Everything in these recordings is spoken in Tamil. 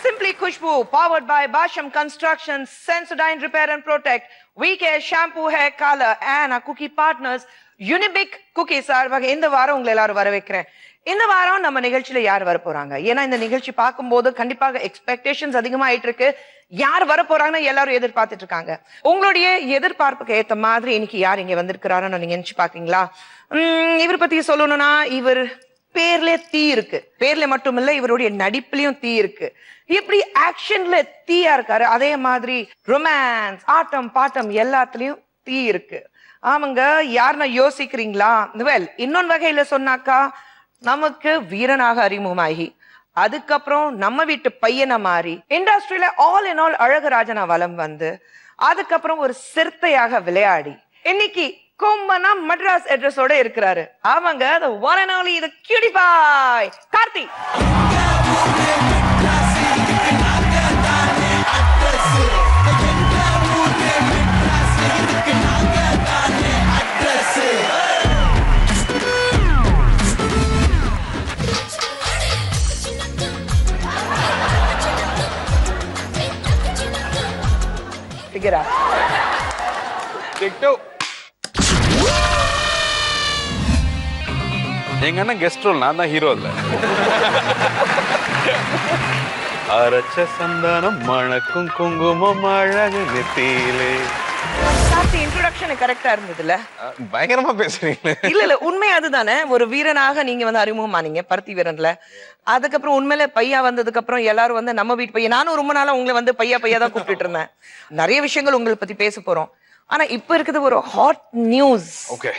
Simply Khushbu, powered by Basham Construction, Sensodyne Repair and Protect, VK Shampoo Hair Color and our cookie partners, Unibic Cookies. இந்த வாரம் உங்களை எல்லாரும் வர வைக்கிறேன். இந்த வாரம் நம்ம நிகழ்ச்சியில யார் வர போறாங்க? ஏன்னா இந்த நிகழ்ச்சி பார்க்கும்போது கண்டிப்பாக எக்ஸ்பெக்டேஷன்ஸ் அதிகமாயிட்டு இருக்கு. யார் வர போறாங்கன்னு எல்லாரும் எதிர்பார்த்துட்டு இருக்காங்க. உங்களுடைய எதிர்பார்ப்புக்கு ஏத்த மாதிரி இன்னைக்கு யார் இங்க வந்திருக்கிறாருன்னு நீங்க நினைச்சு பாக்கீங்களா? இவர் பத்தி சொல்லணும்னா இவர் பேர்ல தீ இருக்கு. பேர்ல மட்டும் இல்ல, இவருடைய நடிப்புலயும் தீ இருக்கு. இப்படி ஆக்ஷன்ல தீயா இருக்காரு, அதே மாதிரி ரொமான்ஸ், ஆட்டம் பாட்டம் எல்லாத்துலயும் தீ இருக்கு. ஆமாங்க, யாருன்னா யோசிக்கிறீங்களா? வெல், இன்னொன்னு வகையில சொன்னாக்கா நமக்கு வீரனாக அறிமுகமாகி அதுக்கப்புறம் நம்ம வீட்டு பையனை மாறி இண்டஸ்ட்ரியில ஆல் இன் ஆல் அழகராஜனா வலம் வந்து அதுக்கப்புறம் ஒரு சிறுத்தையாக விளையாடி இன்னைக்கு கொம்பனா மட்ராஸ் அட்ரஸோட இருக்கிறாரு. ஆமாங்க, the one and only the cutie pie Karthi. Figure out. TikTok. எங்க அண்ணன் கெஸ்ட் ரோல், நான் தான் ஹீரோ. இல்ல அரச்ச சந்தானம் மணக்கும் குங்குமம் அழகு நெத்தியிலே. கார்த்தி இன்ட்ரோடக்ஷன் கரெக்டா இருந்ததுல? பயங்கரமா பேசுறீங்க. இல்ல உண்மை அதுதானே. ஒரு வீரனாக நீங்க வந்து அறிமுகமானீங்க பருத்தி வீரன்ல. அதுக்கப்புறம் உண்மையில பையா வந்ததுக்கு அப்புறம் எல்லாரும் வந்து நம்ம வீட்டு பையன். நானும் ரொம்ப நாளா உங்களை வந்து பையா தான் கூப்பிட்டு இருந்தேன். நிறைய விஷயங்கள் உங்களை பத்தி பேச போறோம். ஆனா இப்ப இருக்குது ஒரு hot news. Okay,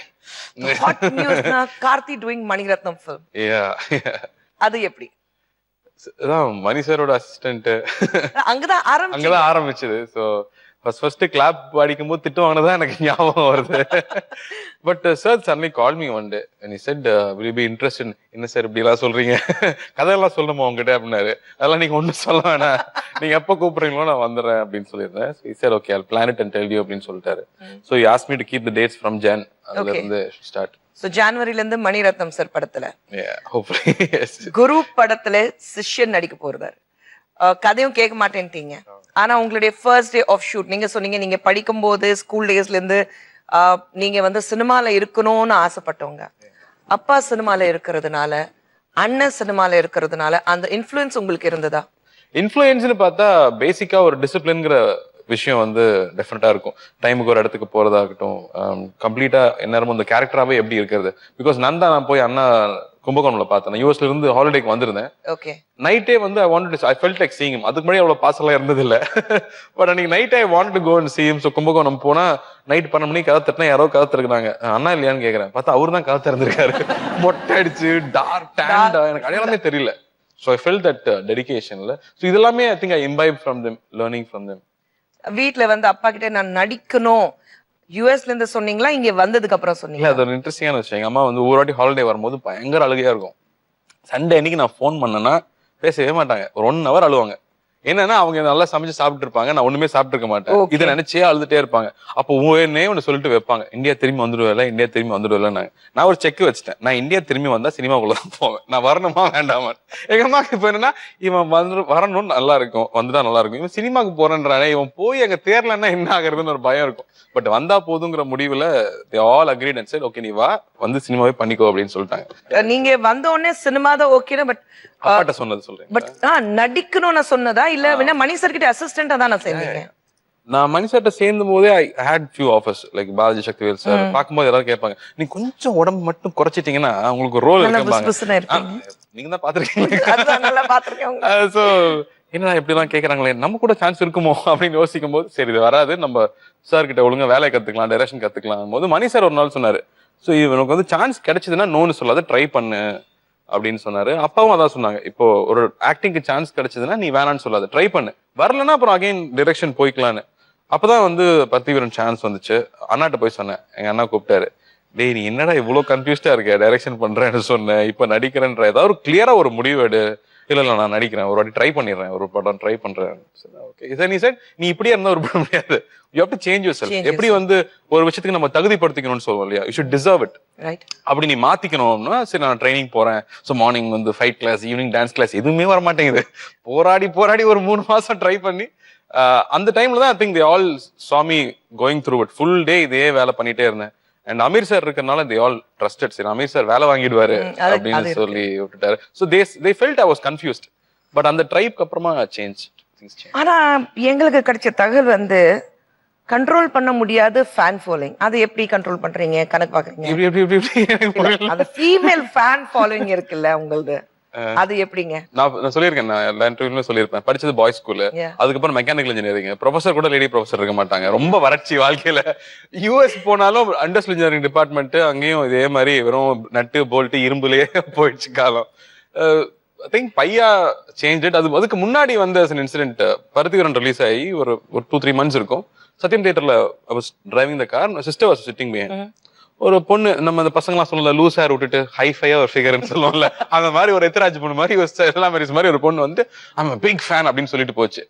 hot நியூஸ்னா Karthi doing Mani Ratnam film. அது எப்படி? மணி சாரோட அசிஸ்டன்ட். அங்கதான் ஆரம்பிச்சது. சோ ஃபர்ஸ்ட் கிளாப் அடிக்கும் போது திட்டு வாங்கினதான் எனக்கு ஞாபகம் வருது. But sir suddenly call me one day and he said will you be interested? என்ன சார் இப்படி எல்லாம் சொல்றீங்க, கதையெல்லாம் சொல்லணுமா உங்ககிட்ட அப்படின்னாரு. அதெல்லாம் நீங்க ஒன்னும் சொல்ல வேணாம், நீங்க எப்ப கூப்பிடுறீங்களோ நான் வந்துடுறேன் அப்படின்னு சொல்லியிருந்தேன். So he said okay, I'll plan it and tell you அப்படின்னு சொல்லிட்டாரு. So he asked me to keep the dates from Jan. அதுல இருந்து ஸ்டார்ட். So ஜனவரில இருந்து மணிரத்னம் சார் படத்துல, hopefully yes, குரு படத்துல சிஷ்யன் நடிக்க போறாரு. கதையும் கேட்க மாட்டேன்ட்டீங்க. ஆனா உங்களுடைய ஃபர்ஸ்ட் டே ஆஃப் ஷூட் நீங்க சொன்னீங்க, நீங்க படிக்கும் போது ஸ்கூல் டேஸ்ல இருந்து நீங்க வந்து சினிமால இருக்கணும்னு ஆசைப்பட்டவங்க. அப்பா சினிமால இருக்கிறதுனால, அண்ணன் சினிமால இருக்கிறதுனால அந்த இன்ஃப்ளூயன்ஸ் உங்களுக்கு இருந்ததா? இன்ஃப்ளூயன்ஸ்னு பார்த்தா பேசிக்கா ஒரு டிசிப்ளின்ங்கிற விஷயம் வந்து டெஃபினட்டா இருக்கும். டைமுக்கு ஒரு இடத்துக்கு போறதாகட்டும், கம்ப்ளீட்டா எந்நேரமும் இந்த கேரக்டராவே எப்படி இருக்கிறது. பிகாஸ் நான் போய் அண்ணா கும்பகோணம்ல பார்த்தேன். யூஎஸ்ல இருந்து ஹாலிடேக்கு வந்திருந்தேன். ஓகே, நைட்டே வந்து I felt like seeing him. அதுக்கு முன்னாடி அவ்வளவு பாசெல்லாம் இருந்தது இல்ல. பட் அன்னைக்கு night I wanted to go and see him. So Kumbakonam போனா நைட் 12 மணிக்கு கதை தட்டினா யாரோ கதை திறக்கிறாங்க. அண்ணா இல்லையான்னு கேக்குறேன். பார்த்தா அவரு தான் கதை திறந்திருக்காரு. மொட்டை அடிச்சு டார்க் டேண்டா, எனக்கு அடையாளமே தெரியல. So I felt that dedication. So இதெல்லாமே I think I imbibed from them, learning from them. வீட்ல வந்து அப்பா கிட்ட நான் நடிக்கணும் யூஎஸ்ல இருந்து சொன்னீங்களா, இங்க வந்ததுக்கு அப்புறம் சொன்னீங்களா? அது ஒரு இன்ட்ரெஸ்டிங்கான விஷயம். எங்க அம்மா வந்து ஒரு வாட்டி ஹாலிடே வரும்போது பயங்கர அழுகையா இருக்கும். சண்டே அன்னைக்கு நான் ஃபோன் பண்ணேன்னா பேசவே மாட்டாங்க. ஒரு 1 hour அழுவாங்க. என்னன்னா அவங்க நல்லா சமைச்சு சாப்பிட்டு இருப்பாங்க, நான் ஒண்ணுமே சாப்பிட்டு இருக்க மாட்டேன். இதை நினைச்சே அழுதுட்டே இருப்பாங்க. அப்போ ஒன்னு சொல்லிட்டு வைப்பாங்க, இந்தியா திரும்பி வந்துடுவேல, இந்தியா திரும்பி வந்துடுவேல. நான் ஒரு செக் வச்சுட்டேன், நான் இந்தியா திரும்பி வந்தா சினிமாக்குள்ளதான் போவேன், நான் வரணுமா வேண்டாமா. எங்க அம்மாக்கு இப்ப என்னன்னா, இவன் வரணும்னு நல்லா இருக்கும், வந்துதான் நல்லா இருக்கும். இவன் சினிமாக்கு போறேன்றானே, இவன் போய் அங்க தேரலன்னா என்ன ஆகுறதுன்னு ஒரு பயம் இருக்கும். பட் வந்தா போதுங்கிற முடிவுல they all agreed and said okay, நீ வா, வந்து சினிமாவே பண்ணிக்கோ அப்படின்னு சொல்லிட்டாங்க. நீங்க வந்த உடனே சினிமா தான் ஓகே. பட் அப்பாட்ட சொன்னது சொல்றேன். பட் நடிக்கணும்னு சொன்னதா இல்ல மணி சார் கிட்ட அசிஸ்டண்டா தான் நான் சேர்ந்தீங்க? நான் மணி சார்ட்ட சேர்ந்த போதே I had few offers, like Balaji Sakthivel sir பார்க்கும்போது எல்லாரும் கேட்பாங்க, நீ கொஞ்சம் உடம்பு மட்டும் குறைச்சிட்டீங்கன்னா உங்களுக்கு ரோல் இருக்காங்க. நீங்க தான் பாத்துருக்கீங்க. சோ என்ன இப்படி எல்லாம் கேக்குறாங்களே, நம்ம கூட சான்ஸ் இருக்குமோ அப்படின்னு யோசிக்கும் போது சரி இது வராது, நம்ம சார் கிட்ட ஒழுங்கா வேலையை கத்துக்கலாம், டைரக்ஷன் கத்துக்கலாம் போது மணி சார் ஒரு நாள் சொன்னாரு, சோ இவனுக்கு வந்து சான்ஸ் கிடைச்சதுன்னா நோன்னு சொல்லாத, ட்ரை பண்ணு அப்படின்னு சொன்னாரு. அப்பாவும் அதான் சொன்னாங்க, இப்போ ஒரு ஆக்டிங்க்கு சான்ஸ் கிடைச்சதுன்னா நீ வேணான்னு சொல்லாத, ட்ரை பண்ணு, வரலன்னா அப்புறம் அகைன் டைரக்ஷன் போய்க்கலான்னு. அப்பதான் வந்து பருத்தி வீரன் சான்ஸ் வந்துச்சு. அண்ணாட்ட போய் சொன்னேன், எங்க அண்ணா கூப்பிட்டாரு, டேய் நீ என்னடா இவ்வளவு கன்ஃபியூஸ்டா இருக்க, டைரக்ஷன் பண்றேன்னு சொன்னேன், இப்ப நடிக்கிறேன்ற ஏதாவது ஒரு கிளியரா ஒரு முடிவு எடு. இல்ல நான் நடிக்கிறேன், ஒரு வாட்டி ட்ரை பண்ணிடுறேன், ஒரு படம் ட்ரை பண்றேன். ஓகே நீ சார் நீ இப்படியே இருந்தா ஒரு படம் முடியாது, you have to change yourself. எப்படி வந்து ஒரு விஷயத்துக்கு நம்ம தகுதிப்படுத்திக்கணும்னு சொல்லுவோம் இல்லையா, யூ ஷுட் டிசர்வ் இட். அப்படி நீ மாத்திக்கணும்னா சரி நான் ட்ரைனிங் போறேன், ஸோ மார்னிங் வந்து fight class, evening dance class, எதுவுமே வர மாட்டேங்குது. போராடி ஒரு 3 மாசம் ட்ரை பண்ணி அந்த டைம்ல தான் I think they all saw me going through it. Full day இதே வேலை பண்ணிட்டே இருந்தேன். அண்ட் அமீர் சார் இருக்கறனால they all trusted. சரி அமீர் சார் வேலை வாங்கிடுவாரு அப்படின்னு சொல்லி விட்டுட்டாரு. So they felt I was confused. But அந்த ட்ரைப்க்கு அப்புறமா சேஞ்ச். ஆனா எங்களுக்கு கிடைச்ச தகவல் வந்து கண்ட்ரோல் பண்ண முடியாது ஃபேன் ஃபாலோயிங். அது எப்படி கண்ட்ரோல் பண்றீங்க, கணக்கு பாக்குறீங்க? அந்த ஃபீமேல் ஃபேன் ஃபாலோயிங் இருக்குல்ல உங்களது, அது எப்படிங்க? நான் சொல்லியிருக்கேன், நான் எல்லா இன்டர்வியூலயும் சொல்லியிருப்பேன். படிச்சது பாய்ஸ் ஸ்கூல், அதுக்கப்புறம் மெக்கானிக்கல் இன்ஜினியரிங். ப்ரொஃபசர் கூட லேடி ப்ரொஃபசர் இருக்க மாட்டாங்க, ரொம்ப வறட்சி வாழ்க்கையில. யூஎஸ் போனாலும் இண்டஸ்ட்ரியல் இன்ஜினியரிங் டிபார்ட்மெண்ட், அங்கேயும் இதே மாதிரி வெறும் நட்டு போல்ட்டு இரும்புலயே போயிடுச்சு காலம். I think Bhaiya change it. அதுக்கு முன்னாடி வந்த இன்சிடென்ட், பருத்திவரன் ரிலீஸ் ஆகி ஒரு 2-3 months இருக்கும். சத்யம் தியேட்டர்ல I was driving the car, my sister was sitting behind. ஒரு பொண்ணு, நம்ம அந்த பசங்களாம் சொல்லல லூஸ் ஹேர் விட்டுட்டு ஹைஃபையா ஒரு ஃபிகர்னு சொல்லுவோம்ல, அந்த மாதிரி ஒரு எத்திராஜ் பொண்ணு மாதிரி எல்லாம் மாதிரி ஒரு பொண்ணு வந்து ஐம் பிக் ஃபேன் அப்படின்னு சொல்லிட்டு போச்சு.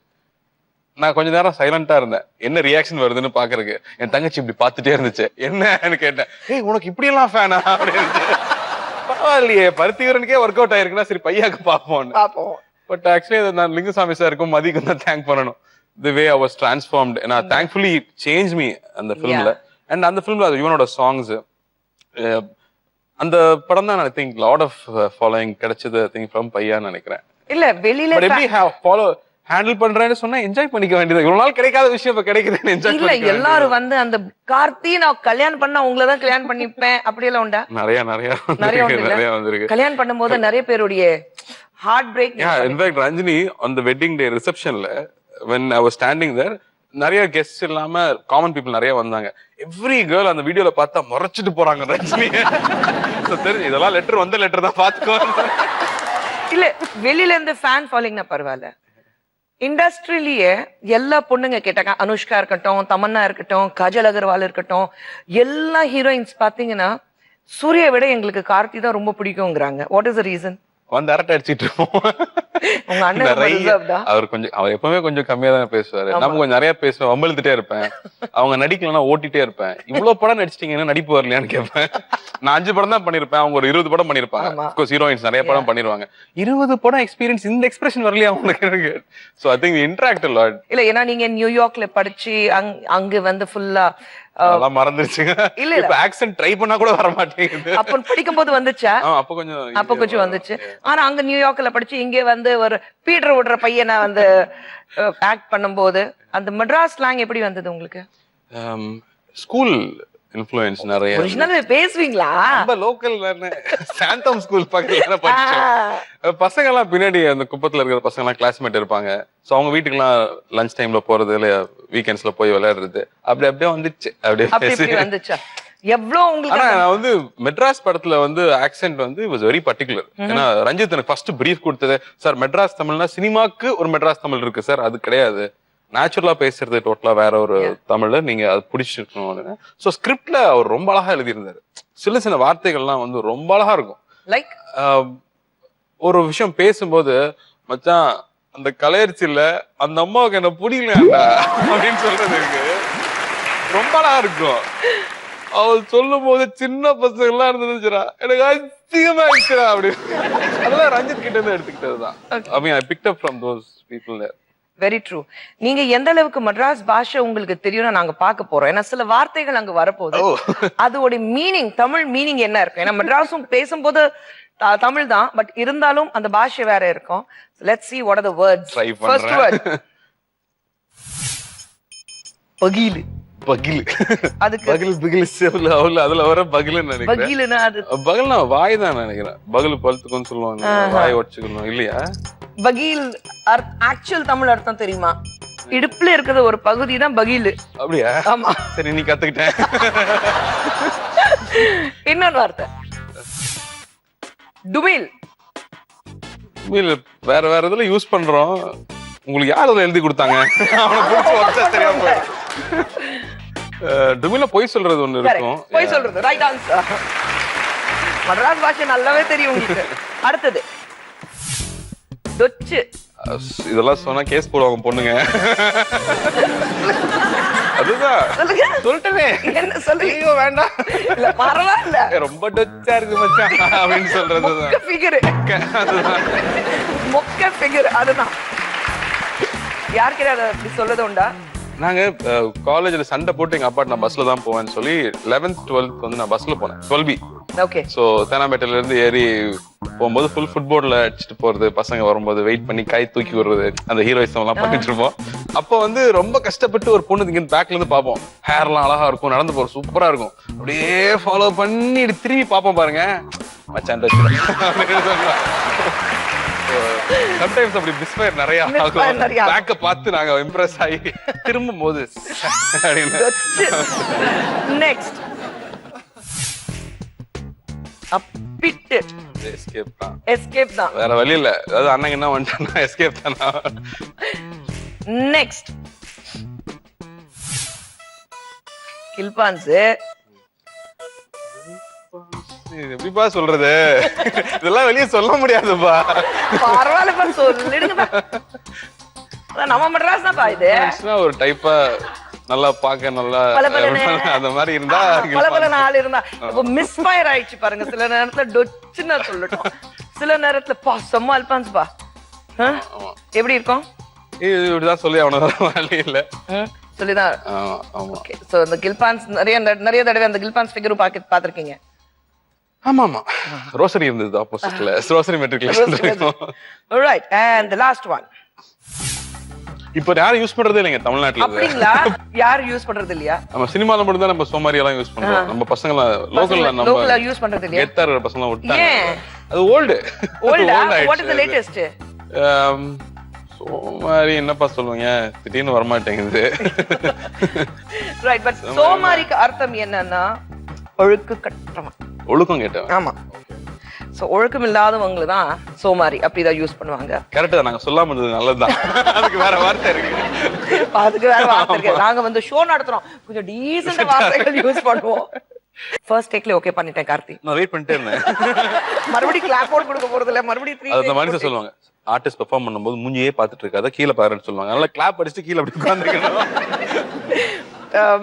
நான் கொஞ்ச நேரம் சைலண்டா இருந்தேன், என்ன ரியாக்ஷன் வருதுன்னு பாக்குறதுக்கு. என் தங்கச்சி இப்படி பாத்துட்டே இருந்துச்சு, என்னன்னு கேட்டேன். ஏய் உனக்கு இப்படி எல்லாம் ஃபேனா அப்படின்னு. பரவாயில்லையே, பருத்திவரனுக்கே ஒர்க் அவுட் ஆயிருக்குன்னா சரி பையாக்கு பாப்போம். பட் ஆக்சுவலி நான் லிங்குசாமி சாருக்கும் மதிக்கும் தான் தேங்க் பண்ணணும். The way I was transformed, and thankfully it changed me அந்த ஃபிலிம்ல. அண்ட் அந்த ஃபிலிம்ல யுவனோட சாங்ஸ், அந்த படம் தான் I think lot of following கிடைச்சது ஐ திங்க் ஃப்ரம் பையான்னு நினைக்கிறேன். இல்ல வெளியில எப்படி ஃபாலோ ஹேண்டில் பண்றேன்னு சொன்னா என்ஜாய் பண்ணிக்க வேண்டியது. இவ்வளவு நாள் கிடைக்காத விஷயம் இப்ப கிடைக்குதுன்னு என்ஜாய் இல்ல. எல்லாரும் வந்து அந்த கார்த்தி நான் கல்யாணம் பண்ணா உங்களை தான் கல்யாணம் பண்ணிப்பேன் அப்படி எல்லாம் உண்டா? நிறைய வந்திருக்கு. கல்யாணம் பண்ணும்போது நிறைய பேருடைய heart break. In fact Ranjini on the wedding day receptionல when I was standing there, நிறைய கெஸ்ட் இல்லாம காமன் பீப்புள் நிறைய வந்தாங்க. எவ்ரி கேர்ள் அந்த வீடியோல பார்த்தா முறைச்சிட்டு போறாங்க ரஜினி. தெரிஞ்சு இதெல்லாம் லெட்டர் தான் பாத்துக்கோ. இல்ல வெளியில இருந்து ஃபேன் ஃபாலோயிங்னா பரவாயில்ல, இண்டஸ்ட்ரியிலேயே எல்லா பொண்ணுங்க கேட்டாங்க, அனுஷ்கா இருக்கட்டும், தமன்னா இருக்கட்டும், காஜல் அகர்வால் இருக்கட்டும், எல்லா ஹீரோயின்ஸ் பாத்தீங்கன்னா சூர்யா விட எங்களுக்கு கார்த்தி தான் ரொம்ப பிடிக்கும்ங்கறாங்க. What is the reason? வந்து அரட்டை அடிச்சிட்டு இருப்போம். அவர் எப்பவுமே கொஞ்சம் கம்மியா தான் பேசுவாரு, நம்ம கொஞ்சம் நிறைய பேசுவேன், வம்பிழுத்துட்டே இருப்பேன். அவங்க நடிக்கலன்னா ஓட்டிட்டே இருப்பேன். இவ்வளவு படம் நடிச்சிட்டீங்கன்னா நடிப்பு வரலையான்னு கேட்பேன். நான் 5 படம் தான் பண்ணிருப்பேன், அவங்க ஒரு 20 படம் பண்ணிருப்பாங்க. ஹீரோயின்ஸ் நிறைய படம் பண்ணிருவாங்க. 20 படம் எக்ஸ்பீரியன்ஸ், இந்த எக்ஸ்பிரஷன் வரலையா உங்களுக்கு? So I think interact a lot. இல்ல ஏன்னா நீங்க நியூயார்க்ல படிச்சு அங்க வந்து ஃபுல்லா அதெல்லாம் மறந்துருச்சுங்க. இல்ல இப்ப ஆக்சென்ட் ட்ரை பண்ணா கூட வர மாட்டேங்குது. அப்ப படிக்கும்போது வந்துச்சா? அப்ப கொஞ்சம் வந்துச்சு. ஆனா அங்க நியூயார்க்ல படிச்சு இங்க வந்து ஒரு பீட்டர் ஓடுற பையனை வந்து ஆக்ட் பண்ணும்போது அந்த மெட்ராஸ் ஸ்லாங் எப்படி வந்தது உங்களுக்கு? ஸ்கூல் இன்ஃப்ளூயன்ஸ் நிறைய. ஒரிஜினல் பேசுவீங்களா? நம்ம லோக்கல் சாந்தம் ஸ்கூல் பக்கத்துல படிச்சோம். பசங்க எல்லாம் பின்னாடி அந்த குப்பத்துல இருக்கிற பசங்க எல்லாம் கிளாஸ்மேட் இருப்பாங்க. சோ அவங்க வீட்டுக்குலாம் லஞ்ச் டைம்ல போறது, இல்ல வீக்கெண்ட்ஸ்ல போய் விளையாடுறது, அப்படியே வந்துச்சு. அப்படியே வந்துச்சா? எவ்வளவு உங்களுக்கு? ஆனா நான் வந்து மெட்ராஸ் படத்துல வந்து ஆக்சென்ட் வந்து வாஸ் வெரி பர்டிகுலர். ஏன்னா ரஞ்சித் எனக்கு ஃபர்ஸ்ட் பிரீஃப் கொடுத்தது, சார் மெட்ராஸ் தமிழ்னா சினிமாக்கு ஒரு மெட்ராஸ் தமிழ் இருக்கு சார், அது கிடையாது, நேச்சுரலா பேசுறது டோட்டலா வேற ஒரு தமிழ், நீங்க அது பிடிச்சிருக்கணும். சோ ஸ்கிரிப்ட்ல அவர் ரொம்ப அழகா எழுதியிருந்தாரு. சில வார்த்தைகள்லாம் வந்து ரொம்ப அழகா இருக்கும். லைக் ஒரு விஷயம் பேசும்போது, மச்சான் அந்த கலையரிச்சில அந்த அம்மாவுக்கு என்ன பிடிக்கலையாண்டா அப்படின்னு சொல்றது இருக்கு, ரொம்ப அழகா இருக்கும். அவள் சொல்லும் போது சின்ன பசங்க எல்லாம் இருந்துச்சுடா, எனக்கு அதிகமா ஆயிடுச்சுடா அப்படின்னு. அதெல்லாம் ரஞ்சித் கிட்ட இருந்து எடுத்துக்கிட்டதுதான். I mean I picked up from those people there. Very true. நீங்க எந்த அளவுக்கு மெட்ராஸ் பாஷை உங்களுக்கு தெரியும்னு நாங்க பார்க்க போறோம். ஏன்னா சில வார்த்தைகள் அங்க வரப்போகுது, அதோட மீனிங், தமிழ் மீனிங் என்ன இருக்கும்? ஏன்னா மெட்ராஸும் பேசும்போது தமிழ் தான், பட் இருந்தாலும் அந்த பாஷை வேற இருக்கும். Let's see what are the words. First word பகீல். அதுக்கு பகில் பிகில் சேவல் அவள் அதுல வர பகில்னு நினைக்கிறேன். பகீல்னா அது பகல்னா வாய் தான் நினைக்கிறேன். பகல் பழுத்துக்குன்னு சொல்லுவாங்க, வாய் உடைச்சுக்கணும் இல்லையா? பகீல் ஆக்சுவல் தமிழ் அர்த்தம் தெரியுமா? இடுப்புல இருக்கிற ஒரு பகுதி தான் பகீல். அப்படியா? ஆமா. சரி நீ கத்துக்கிட்டேன். இன்னொரு வார்த்தை டுமில். வேற வேற இதுல யூஸ் பண்றோம். உங்களுக்கு யார் அதுல எழுதி கொடுத்தாங்க? அவனை புடிச்சு வச்சா தெரியாம போயிடும். டுமில பொய் சொல்றது ஒண்ணு இருக்கும். போய் சொல்றது ரைட் ஆன்சர். மதராஸ் பாஷை நல்லாவே தெரியும் உங்களுக்கு. அடுத்தது டொச்சு. இதெல்லாம் சொன்னா கேஸ் போடுவாங்க பொண்ணுங்க. அதுதான் சொல்லிட்டேனே. என்ன சொல்லுங்க? ஐயோ வேண்டாம். இல்ல பரவாயில்ல. ரொம்ப டச்சா இருக்கு மச்சான் அப்படின்னு சொல்றதுதான். மொக்க ஃபிகர். மொக்க ஃபிகர் அதுதான். யாருக்கு அதை அப்படி சொல்றது உண்டா? நாங்க காலேஜ்ல சண்டை போட்டு எங்க அப்பா நான் பஸ்ல தான் போவேன்னு சொல்லி 11th 12th வந்து நான் பஸ்ல போனேன் 12B. ஓகே. சோ தேனாம்பேட்டையில இருந்து ஏறி போகும்போது ஃபுல் ஃபுட்போர்ட்ல அடிச்சுட்டு போறது, பசங்க வரும்போது வெயிட் பண்ணி கை தூக்கி விடுறது, அந்த ஹீரோயிசம் எல்லாம் பண்ணிட்டு இருப்போம். அப்போ வந்து ரொம்ப கஷ்டப்பட்டு ஒரு பொண்ணு இங்க பேக்ல இருந்து பார்ப்போம். ஹேர்லாம் அழகா இருக்கும், நடந்து போற சூப்பரா இருக்கும். அப்படியே ஃபாலோ பண்ணி திரும்பி பார்ப்போம் பாருங்க, மச்சான் சம்டைம்ஸ் அப்படி மிஸ்ஃபயர் நிறைய ஆகும். பேக்க பார்த்து நாங்க இம்ப்ரெஸ் ஆகி திரும்பும் போது நெக்ஸ்ட் அப்பிட்டு. எஸ்கேப் தான். எஸ்கேப் தான். வேற வழி இல்ல. அதாவது அண்ணன் என்ன வந்துட்டானா எஸ்கேப் தானா. நெக்ஸ்ட் கில்பான்ஸ். எப்படிப்பா சொல்றது? இதெல்லாம் வெளியே சொல்ல முடியாதுப்பா. பரவாயில்லப்பா சொல்லிடுங்கப்பா. நம்ம மெட்ராஸ் தான்ப்பா இது. ஒரு டைப்பா நல்லா பாக்க நல்லா அந்த மாதிரி இருந்தா பல நாள் இருந்தா இப்போ மிஸ்ஃபயர் ஆயிடுச்சு பாருங்க. சில நேரத்துல டொச்சுன்னு சொல்லட்டும், சில நேரத்துல பா செம்ம அல்பான்ஸ் பா. எப்படி இருக்கும்? இப்படிதான் சொல்லி அவன வழி இல்ல சொல்லிதான். ஓகே. சோ அந்த கில்பான்ஸ் நிறைய தடவை அந்த கில்பான்ஸ் ஃபிகரும் பாத்திருக்கீங்க. ஆமா ஆமா. ரோசரி இருந்தது ஆப்போசிட்ல. Rosary matriculation. Alright. And the last one. இப்போ யாரும் யூஸ் பண்றதே இல்லைங்க தமிழ்நாட்டுல. அப்படிங்களா? யாரும் யூஸ் பண்றது இல்லையா? நம்ம சினிமால மட்டும் தான் நம்ம சோமாரி எல்லாம் யூஸ் பண்றோம். நம்ம பசங்க லோக்கல்ல யூஸ் பண்றது இல்லையா? கெத்தார பசங்க விட்டாங்க. அது old. What is the latest? சோமாரி என்னப்பா சொல்லுவீங்க? திடீர்னு வர மாட்டேங்குது. ரைட். பட் சோமாரிக்கு அர்த்தம் என்னன்னா ஒழுக்கு கட்டமா. ஒழுக்கம் கேட்டேன். ஆமா. சோ ஒழுக்கம் இல்லாதவங்க தான் சோமாரி அப்படிதான் யூஸ் பண்ணுவாங்க. கரெக்ட் தான். நாங்க சொல்லாம இருந்தது நல்லதுதான். அதுக்கு வேற வார்த்தை இருக்கு. அதுக்கு வேற வார்த்தை இருக்கு. நாங்க வந்து ஷோ நடத்துறோம், கொஞ்சம் டீசன்ட் வார்த்தைகள் யூஸ் பண்ணுவோம். ஃபர்ஸ்ட் டேக்ல ஓகே பண்ணிட்டேன் கார்த்தி. நான் வெயிட் பண்ணிட்டே இருந்தேன். மறுபடியும் கிளாப் போட் கொடுக்க போறது இல்ல, மறுபடியும் 3 அந்த மாதிரி சொல்லுவாங்க. ஆர்டிஸ்ட் பெர்ஃபார்ம் பண்ணும்போது மூஞ்சியே பார்த்துட்டு இருக்காத, கீழ பாருன்னு சொல்லுவாங்க. அதனால கிளாப் அடிச்சிட்டு கீழ அப்படி உட்கார்ந்துக்கணும்.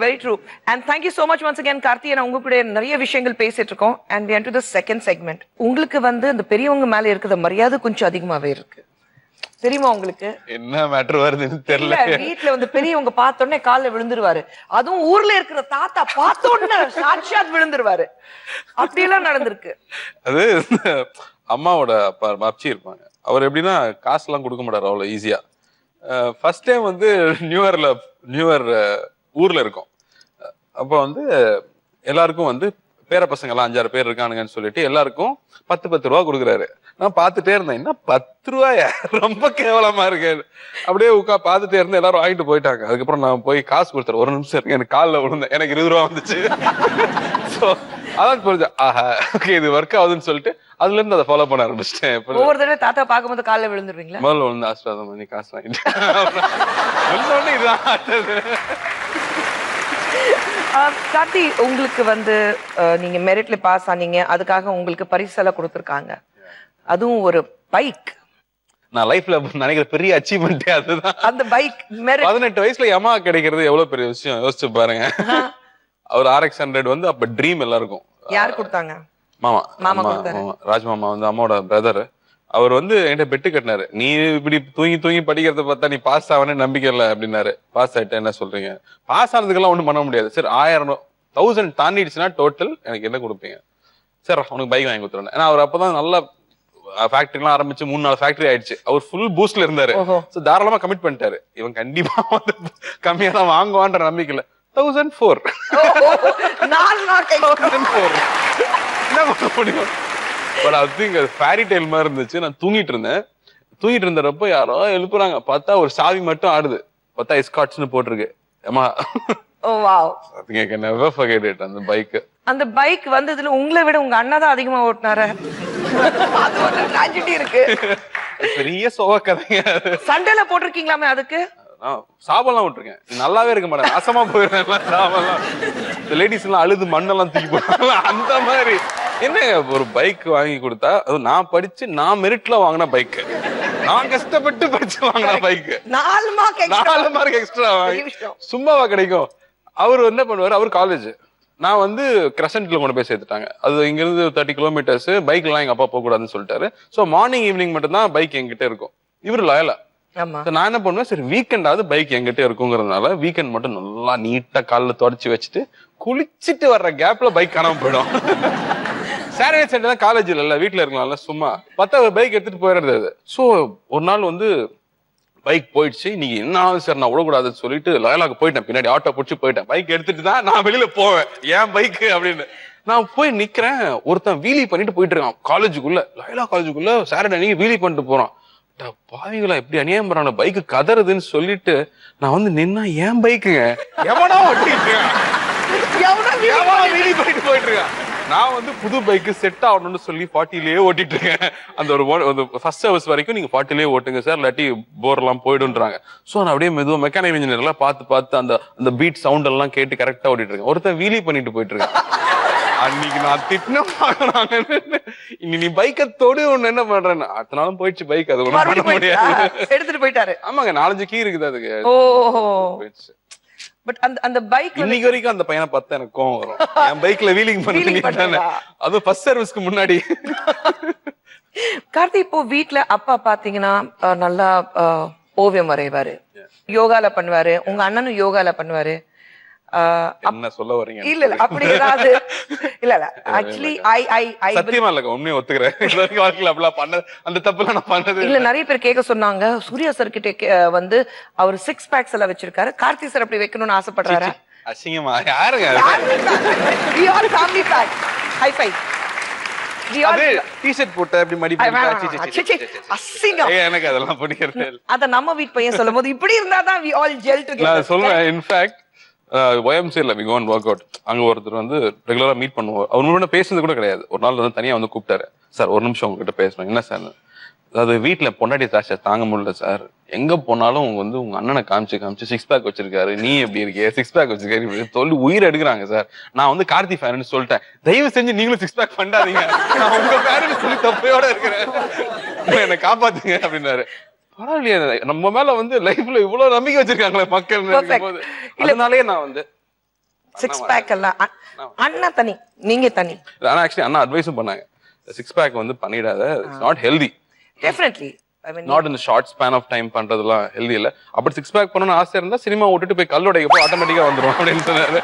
Very true. And thank you so much once again Karthi. நான் உங்க கூட நிறைய விஷயங்கள் பேசிட்டு இருக்கோம். And we enter the second segment. உங்களுக்கு வந்து அந்த பெரியவங்க மேல இருக்கிற மரியாதை கொஞ்சம் அதிகமாவே இருக்கு, தெரியுமா உங்களுக்கு? என்ன மேட்டர் வருதுன்னு தெரியல. வீட்டுல வந்து பெரியவங்க பார்த்த உடனே கால்ல விழுந்துருவாரு. அதுவும் ஊர்ல இருக்கிற தாத்தா பார்த்த உடனே சாட்சாத் விழுந்துருவாரு. அப்படி எல்லாம் நடந்திருக்கு. அது அம்மாவோட அப்பா அப்ச்சி இருப்பாங்க. அவர் எப்படின்னா காசு எல்லாம் கொடுக்க மாட்டாரு அவ்வளவு ஈஸியா. ஃபர்ஸ்ட் டைம் வந்து நியூ இயர் ஊர்ல இருக்கும். அப்ப வந்து எல்லாருக்கும் வந்து பேர பசங்க எல்லாம் 5-6 பேர் இருக்கானுங்கன்னு சொல்லிட்டு எல்லாருக்கும் 10 ரூபா கொடுக்குறாரு. நான் பாத்துட்டே இருந்தேன், என்ன 10 ரூபாயா, ரொம்ப கேவலமா இருக்கு. அப்படியே பாத்துட்டே இருந்து எல்லாரும் வாங்கிட்டு போயிட்டாங்க. அதுக்கப்புறம் நான் போய் காசு கொடுத்தாரு. ஒரு நிமிஷம் இருக்கு, எனக்கு காலில் விழுந்தேன், எனக்கு 20 ரூபா வந்துச்சு. அதான் புரிஞ்சு, ஆஹா ஓகே இது ஒர்க் ஆகுதுன்னு சொல்லிட்டு அதுல இருந்து அதை ஃபாலோ பண்ண ஆரம்பிச்சிட்டேன். ஒவ்வொரு தடவை தாத்தா பார்க்கும்போது காலில் விழுந்துருவீங்களா? முதல்ல விழுந்து ஆசீர்வாதம் பண்ணி காசு வாங்கிட்டு இதுதான். கார்த்தி, உங்களுக்கு வந்து நீங்க மெரிட்ல பாஸ் ஆனீங்க, அதுக்காக உங்களுக்கு பரிசெல்லாம் கொடுத்துருக்காங்க, அதுவும் ஒரு பைக். நான் லைஃப்ல நினைக்கிற பெரிய அச்சீவ்மெண்டே அதுதான். அந்த பைக் 18 வயசுல யமா கிடைக்கிறது எவ்வளவு பெரிய விஷயம் யோசிச்சு பாருங்க. அவர் RX 100 வந்து அப்ப ட்ரீம் எல்லாருக்கும். யார் கொடுத்தாங்க? மாமா ராஜ் மாமா வந்து அம்மாவோட பிரதர். அவர் வந்து என்கிட்ட பெட்டு கட்டினாரு, நீ இப்படி தூங்கி படிக்கிறத பார்த்தா நீ பாஸ் ஆவனே நம்பிக்கை இல்லை அப்படின்னாரு. பாஸ் ஆயிட்டேன், என்ன சொல்றீங்க? பாஸ் ஆனதுக்கெல்லாம் ஒண்ணும் பண்ண முடியாது. சரி 1000 தாண்டிடுச்சுன்னா டோட்டல் எனக்கு என்ன கொடுப்பீங்க? சரி உனக்கு பைக் வாங்கி கொடுத்துருவேன். ஏன்னா அவர் அப்பதான் நல்லா ஃபேக்டரி எல்லாம் ஆரம்பிச்சு 3-4 ஃபேக்டரி ஆயிடுச்சு. அவர் ஃபுல் பூஸ்ட்ல இருந்தாரு. தாராளமா கமிட் பண்ணிட்டாரு. இவன் கண்டிப்பா வந்து கம்மியா தான் வாங்குவான்ற நம்பிக்கை இல்ல. 1004 என்ன பண்ண முடியும்? பட் ஐ திங்க் அது ஃபேரி டெய்ல் மாதிரி இருந்துச்சு. நான் தூங்கிட்டு இருந்தப்போ யாரோ எழுப்புறாங்க. பார்த்தா ஒரு சாவி மட்டும் ஆடுது. பார்த்தா எஸ்கார்ட்ஸ்னு போட்டிருக்கு. ஏமா never forget it. அந்த பைக் வந்ததுல உங்களை விட உங்க அண்ணா தான் அதிகமா ஓட்டினாரு. அது ஒரு ட்ராஜடி இருக்கு. பெரிய சோக கதைங்க. சண்டையில போட்டிருக்கீங்களாமே அதுக்கு? நான் சாபம்லாம் விட்டுருக்கேன், நல்லாவே இருக்க மாட்டேன், நாசமா போயிடுறேன். சாபம்லாம் இந்த லேடிஸ் எல்லாம் அழுது மண்ணெல்லாம் தூக்கி போடுறாங்க அந்த மாதிரி. என்ன ஒரு பைக் வாங்கி கொடுத்தா, அது நான் படிச்சு நான் மெரிட்ல வாங்கின பைக், நான் கஷ்டப்பட்டு படிச்சு வாங்கின பைக், 4 மார்க் எக்ஸ்ட்ரா வாங்கி சும்மாவா கிடைக்கும்? அவர் என்ன பண்ணுவாரு, அவர் காலேஜ், நான் வந்து கிரசன்ட்ல கொண்டு போய் சேர்த்துட்டாங்க. அது இங்க இருந்து 30 கிலோமீட்டர்ஸ், பைக் எல்லாம் எங்க அப்பா போக கூடாதுன்னு சொல்லிட்டாரு. சோ மார்னிங் ஈவினிங் மட்டும் தான் பைக் என்கிட்ட இருக்கும். இவரு லாயலா. நான் என்ன பண்ணுவேன், சரி வீக்கெண்டாவது பைக் என்கிட்ட இருக்குங்கிறதுனால வீக்கெண்ட் மட்டும் நல்லா நீட்டா காலில் தொடச்சி வச்சுட்டு குளிச்சுட்டு வர்ற கேப்ல பைக் காணாம போயிடும். சாட்டர்டே சண்டே தான் காலேஜ் இல்ல, வீட்டுல இருக்கலாம்ல, சும்மா பார்த்தா பைக் எடுத்துட்டு போயிடுறது. அது சோ ஒரு நாள் வந்து பைக் போயிடுச்சு, நீங்க என்ன ஆகுது சார், நான் விடக்கூடாதுன்னு சொல்லிட்டு லயலாக்கு போயிட்டேன், பின்னாடி ஆட்டோ பிடிச்சி போயிட்டேன். பைக் எடுத்துட்டு தான் நான் வெளியில போவேன், ஏன் பைக் அப்படின்னு. நான் போய் நிக்கிறேன், ஒருத்தன் வீலி பண்ணிட்டு போயிட்டு இருக்கான் காலேஜுக்குள்ள, லயலா காலேஜுக்குள்ள சாட்டர்டே அன்னைக்கு வீலி பண்ணிட்டு போறான். பாவிங்களா எப்படி அநியாயம் பண்றாங்க, பைக்கு கதறுதுன்னு சொல்லிட்டு நான் வந்து நின்னா, ஏன் பைக்குங்க எவனா ஓட்டிட்டு போயிட்டு இருக்கான். நான் வந்து புது பைக்கு செட் ஆகணும்னு சொல்லி 40லயே ஓட்டிட்டு இருக்கேன். அந்த ஒரு ஃபர்ஸ்ட் சர்வீஸ் வரைக்கும் நீங்க 40லயே ஓட்டுங்க சார், இல்லாட்டி போர் எல்லாம் போயிடுன்றாங்க. சோ நான் அப்படியே மெதுவா மெக்கானிக் இன்ஜினியர் எல்லாம் பார்த்து அந்த பீட் சவுண்ட் எல்லாம் கேட்டு கரெக்டா ஓட்டிட்டு இருக்கேன். ஒருத்தன் வீலி பண்ணிட்டு போயிட்டு இருக்கேன். அன்னைக்கு நான் திட்டின பாக்குறாங்க, நீ பைக்கை தொடு, ஒண்ணு என்ன பண்றேன்னு. அடுத்த நாளும் போயிடுச்சு பைக், அது ஒண்ணு பண்ண முடியாது, எடுத்துட்டு போயிட்டாரு. ஆமாங்க, 4-5 கீ இருக்குது அதுக்கு. போயிடுச்சு. பட் அந்த பைக் இன்னைக்கு வரைக்கும் அந்த பையனை பார்த்தா எனக்கு கோவம் வரும், என் பைக்ல வீலிங் பண்ணிட்டானே, அதுவும் ஃபர்ஸ்ட் சர்வீஸ்க்கு முன்னாடி. கார்த்தி, இப்போ வீட்டுல அப்பா பாத்தீங்கன்னா நல்லா ஓவியம் வரைவாரு, யோகால பண்ணுவாரு, உங்க அண்ணனும் யோகால பண்ணுவாரு. என்ன சொல்ல வரீங்க? இல்ல அப்படி ஏதாவது இல்ல ஆக்சுவலி சத்தியமா இல்ல, உண்மையை ஒத்துக்கிறேன். வாழ்க்கையில அப்படிலாம் பண்ணது, அந்த தப்புலாம் நான் பண்ணது இல்ல. நிறைய பேர் கேட்க சொன்னாங்க, சூர்யா சார் கிட்ட வந்து அவர் 6 பேக்ஸ் எல்லாம் வச்சிருக்காரு, கார்த்தி சார் அப்படி வைக்கணும்னு ஆசைப்படுறாரு. அசிங்கமா யாருங்க? we all family pack, high five. T-shirt போட்டு அப்படி மடி அசிங்கம், எனக்கு அதெல்லாம் பிடிக்கிறது இல்ல. அத நம்ம வீட் பையன் சொல்லும்போது இப்படி இருந்தாதான் we all gel together. நான் சொல்றேன், in fact YMCA we go and work out. அங்க ஒருத்தர் வந்து ரெகுலரா மீட் பண்ணுவோம், அவனோட பேசுறது கூட கிடையாது. ஒரு நாள் வந்து தனியா வந்து கூப்பிட்டாரு, சார் ஒரு நிமிஷம் உங்ககிட்ட பேசணும். என்ன சார்? அதாவது வீட்டுல பொண்டாட்டி தாட்சை தாங்க முடியல சார், எங்க போனாலும் வந்து உங்க அண்ணனை காமிச்சு 6 பேக் வச்சிருக்காரு, நீ எப்படி இருக்கிய 6 பேக் வச்சிருக்காரு சொல்லி உயிர் எடுக்கிறாங்க சார். நான் வந்து கார்த்தி ஃபேன்னு சொல்லிட்டேன், தயவு செஞ்சு நீங்களும் 6 பேக் பண்ணாதீங்க, நான் உங்க ஃபேன்னு சொல்லி தப்பையோட இருக்கிறேன், என்னை காப்பாத்துங்க அப்படின்னாரு. பரவாயில்லையே, நம்ம மேல வந்து லைஃப்ல இவ்வளவு நம்பிக்கை வச்சிருக்காங்களே மக்கள், அதனாலே நான் வந்து 6 பேக் எல்லாம் அண்ணா தனி, நீங்க தனி. ஆனா ஆக்சுவலி அண்ணா அட்வைஸும் பண்ணாங்க, 6 பேக் வந்து பண்ணிடாத, it's not healthy. Definitely not in short span of time பண்றதுலாம் ஹெல்தி இல்ல. அப்படி 6 பேக் பண்ணணும்னு ஆசை இருந்தா சினிமா விட்டுட்டு போய் கல்லோடைக்கு போய் ஆட்டோமேட்டிக்கா வந்துடும் அப்படின்னு சொன்னாரு.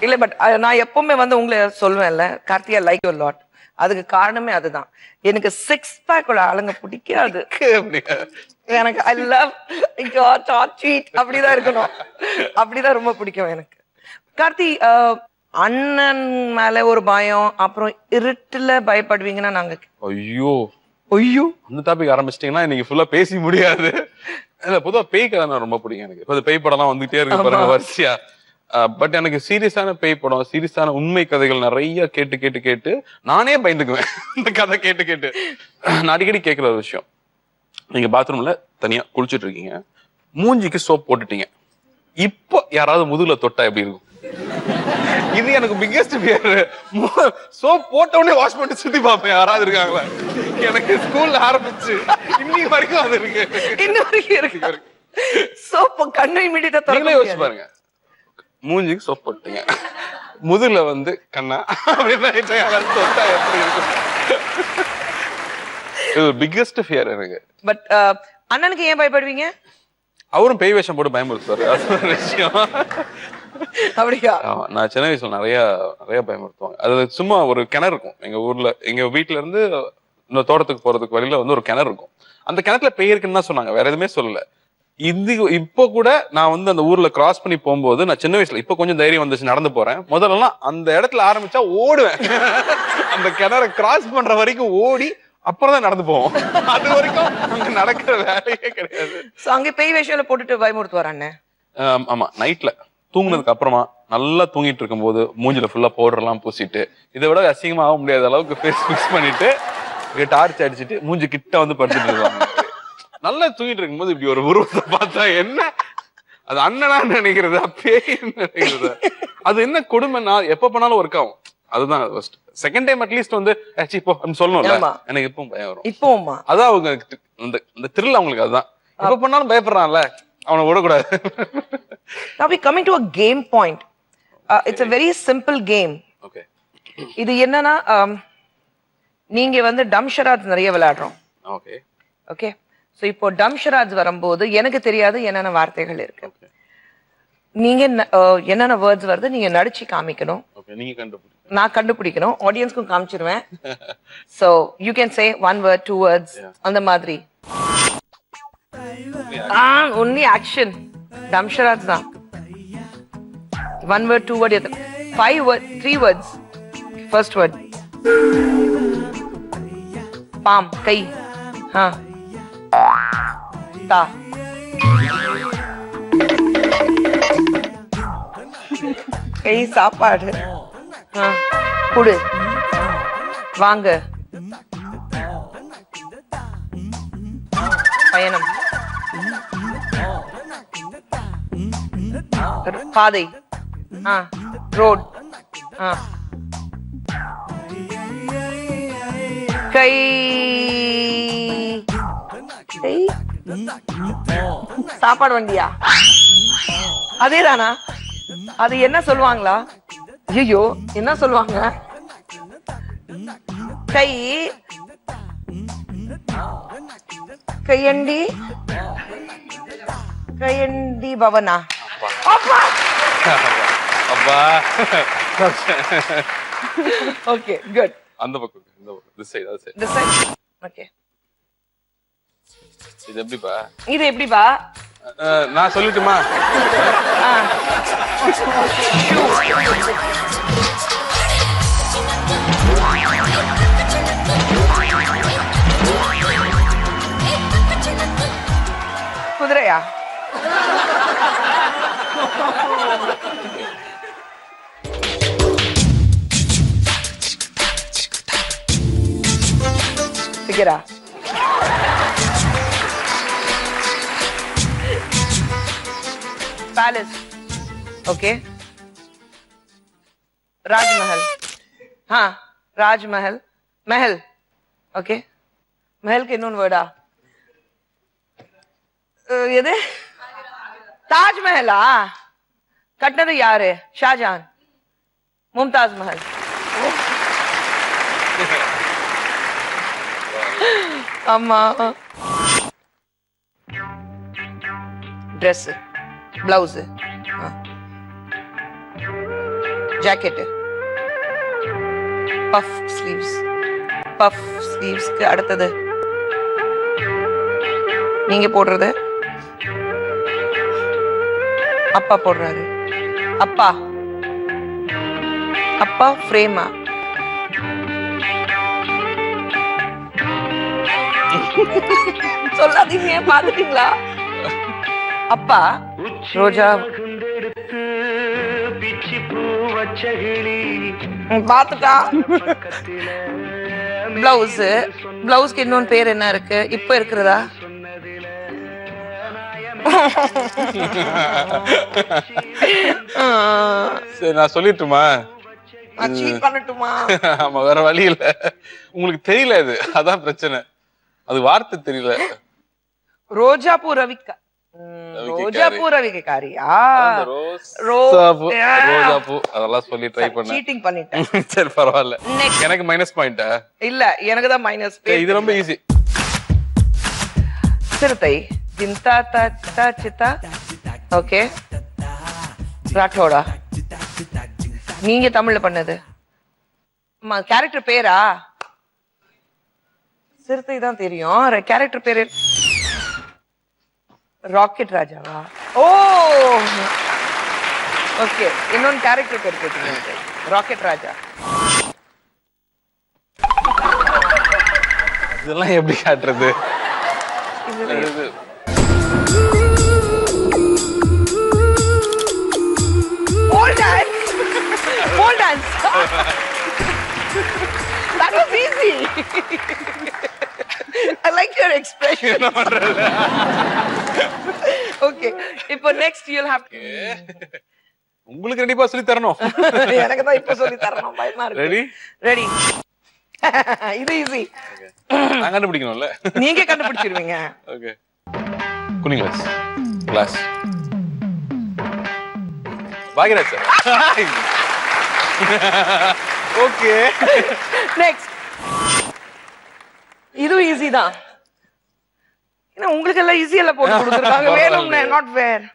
இல்ல பட் நான் எப்பவுமே வந்து உங்களை சொல்லுவேன்ல, கார்த்தியா லைக் யூ லாட், அதுக்கு காரணமே அதுதான். எனக்கு 6 பேக்கோட ஆளுங்க பிடிக்காது, எனக்கு ஐ லவ் அப்படிதான் இருக்கணும், அப்படிதான் ரொம்ப பிடிக்கும் எனக்கு. கார்த்தி, அண்ணன் மேல ஒரு பயம், அப்புறம் இருட்டுல பயப்படுவீங்கன்னா நாங்க ஐயோ அந்த டாபிக் ஆரம்பிச்சிட்டீங்கன்னா இன்னைக்கு ஃபுல்லா பேசி முடியாது. பொதுவா பேய் கதை ரொம்ப பிடிக்கும் எனக்கு. இப்போ பேய் படம்லாம் வந்துட்டே இருக்கு பாருங்க வரிசையா. பட் எனக்கு சீரியஸான பேய் படம், சீரியஸான உண்மை கதைகள் நிறைய கேட்டு நானே பயந்துக்குவேன் இந்த கதை கேட்டு. நான் அடிக்கடி கேட்கிற ஒரு விஷயம், நீங்க பாத்ரூம்ல தனியா குளிச்சுட்டு இருக்கீங்க, மூஞ்சிக்கு சோப் போட்டுட்டீங்க, இப்போ யாராவது முதுகுல தொட்டா எப்படி இருக்கும்? இது எனக்கு பிக்கெஸ்ட் ஃபியர். சோப் போட்ட உடனே வாஷ் பண்ணிட்டு சுத்தி பார்ப்பேன் யாராவது இருக்காங்களா. எனக்கு ஸ்கூல்ல ஆரம்பிச்சு இன்னைக்கு வரைக்கும் அது இருக்கு, இன்ன வரைக்கும் இருக்கு. சோப் கண்ணை இமிடியேட்டா நீங்களே யோசிச்சு பாருங்க, மூஞ்சிக்கு சோப் போட்டீங்க, முதுகுல வந்து கண்ணா அப்படின்னு யாராவது தொட்டா எப்படி இருக்கும்? இது பிக்கெஸ்ட் ஃபியர் எனக்கு. பட் அண்ணனுக்கு ஏன் பயப்படுவீங்க? அவரும் பேய் வேஷம் போட்டு பயமுறுத்துவாரு, அது ஒரு விஷயம். அப்படியா? நான் சின்ன வயசுல நிறைய பயமுறுத்துவாங்க. அது சும்மா ஒரு கிணறு இருக்கும் எங்க ஊர்ல, எங்க வீட்டுல இருந்து இந்த தோட்டத்துக்கு போறதுக்கு வழியில வந்து ஒரு கிணறு இருக்கும். அந்த கிணத்துல பேய் இருக்குன்னு தான் சொன்னாங்க, வேற எதுவுமே சொல்லல. இப்போ கூட நான் வந்து அந்த ஊர்ல கிராஸ் பண்ணி போகும்போது, நான் சின்ன வயசுல இப்ப கொஞ்சம் தைரியம் வந்துச்சு, நடந்து போறேன். முதல்லலாம் அந்த இடத்துல ஆரம்பிச்சா ஓடுவேன், அந்த கிணற கிராஸ் பண்ற வரைக்கும் ஓடி அப்புறம் தான் நடந்து போவோம். அது வரைக்கும் அங்க நடக்கிற வேலையே கிடையாது. அங்க பேய் வேஷம் போட்டுட்டு பயமுறுத்துவார் அண்ணன். ஆமா, நைட்ல தூங்குனதுக்கு அப்புறமா நல்லா தூங்கிட்டு இருக்கும் போது மூஞ்சில ஃபுல்லா பவுடர் எல்லாம் பூசிட்டு, இதை விட அசிங்கமா ஆக முடியாத அளவுக்கு ஃபேஸ் ஃபிக்ஸ் பண்ணிட்டு டார்ச் அடிச்சுட்டு மூஞ்சி கிட்ட வந்து படுத்துட்டு இருக்காங்க. நல்லா தூங்கிட்டு இருக்கும்போது இப்படி ஒரு உருவத்தை பார்த்தா என்ன அது அண்ணனா நினைக்கிறதா பேய்ன்னு நினைக்கிறதா? அது என்ன கொடுமைன்னா எப்ப பண்ணாலும் ஒர்க் ஆகும். அதுதான் ஃபர்ஸ்ட். செகண்ட் டைம் அட்லீஸ்ட் வந்து இப்போ சொல்லணும்ல, எனக்கு இப்பவும் பயம் வரும். இப்போமா அதான் அவங்க அந்த த்ரில் அவங்களுக்கு அதுதான். எப்ப பண்ணாலும் பயப்படுறான்ல, அவனை விடக்கூடாது. Now we coming to a game point. It's a very simple game. Okay. இது என்னன்னா நீங்க வந்து டம்ஷராஜ் நிறைய விளையாடுறோம். Okay okay. சோ இப்போ டம்ஷராஜ் வரும்போது எனக்கு தெரியாது என்னென்ன வார்த்தைகள் இருக்கு. நீங்க என்னென்ன வேர்ட்ஸ் வருது நீங்க நடிச்சு காமிக்கணும். ஓகே. நீங்க கண்டுபிடிக்கணும். நான் கண்டுபிடிக்கணும். ஆடியன்ஸ்க்கும் காமிச்சிருவேன். So you can say one word, two words அந்த மாதிரி. only action. டம்ஷராஜ் தான். one word, two word, 5 word, 3 words. First word. palm, kai. Ha. Ta. கை சாப்பாடு. குடு. வாங்க. பயணம். பாதை. ரோட். கை. கை சாப்பாடு வண்டியா? அதேதானா? அது என்ன சொல்லுவாங்களா? ஐயோ என்ன சொல்லுவாங்க? கை கையண்டி கையண்டி பவனா? அப்பா அப்பா. Okay good. அந்த பக்கம் இந்த பக்கம் this side அது this side. ஓகே. இது எப்படிப்பா? இது எப்படிப்பா? நான் சொல்லட்டுமா? குதிரையா? ஃபிகரா? Palace. Okay. Rajmahal. Rajmahal. Mahal. Okay. Mahal के नॉन वर्डा. ये ताजमहला कटना यार है शाहजहान मुमताज महल. अम्मा dress blouse jacket puff sleeves அடுத்தது நீங்க போடுறது அப்பா போடுறாரு. அப்பா ஃப்ரேமா? சொல்லாதீங்க. பாத்துட்டீங்களா? அப்பா ரோஜா பாத்துட்டா. பிளவுஸ்க்கு இன்னொன்னு பேர் என்ன இருக்கு இப்ப இருக்கிறதா? சரி நான் சொல்லிட்டுமா? பண்ணட்டுமா? ஆமா வேற வழி இல்ல. உங்களுக்கு தெரியல இது, அதான் பிரச்சனை. அது வார்த்தை தெரியல. ரோஜாப்பூ ரவிக்கா. ரோஜாப்பூ ரவிக்காரியா? ரோஜாப்பூ அதெல்லாம் சொல்லி ட்ரை பண்ணேன். சீட்டிங் பண்ணிட்டேன். சரி பரவாயில்ல. எனக்கு மைனஸ் பாயிண்டா? இல்ல எனக்கு தான் மைனஸ். இது ரொம்ப ஈஸி. சிறுத்தை चिंता चिता ஓகே. ராட்டோடா நீங்க தமிழ்ல பண்ணது கேரக்டர் பேரா? சிறுத்தை தான் தெரியும். கேரக்டர் பேரு ராக்கெட் ராஜாவா? ஓ ஓகே. இன்னொன்னு கேரக்டர் பேர் கேட்டீங்க. ராக்கெட் ராஜா. இதெல்லாம் எப்படி காட்டுறது? Pole dance. That was easy. I like your expression. Okay. இப்போ next you'll have to. உங்களுக்கு கண்டிப்பா சொல்லி தரணும். எனக்கு தான் இப்ப சொல்லி தரணும், பயமா இருக்கு. Ready ready. இது ஈஸி. நான் கண்டுபிடிக்கணும்ல. நீங்க கண்டுபிடிச்சிருவீங்க. Okay. Cooling glass. Bhagyaraj sir. Okay. Next. இது ஈஸி தான். ஏன்னா உங்களுக்கு எல்லாம் ஈஸி எல்லாம் போட்டு கொடுத்துருக்காங்க. வேணும்னே not fair.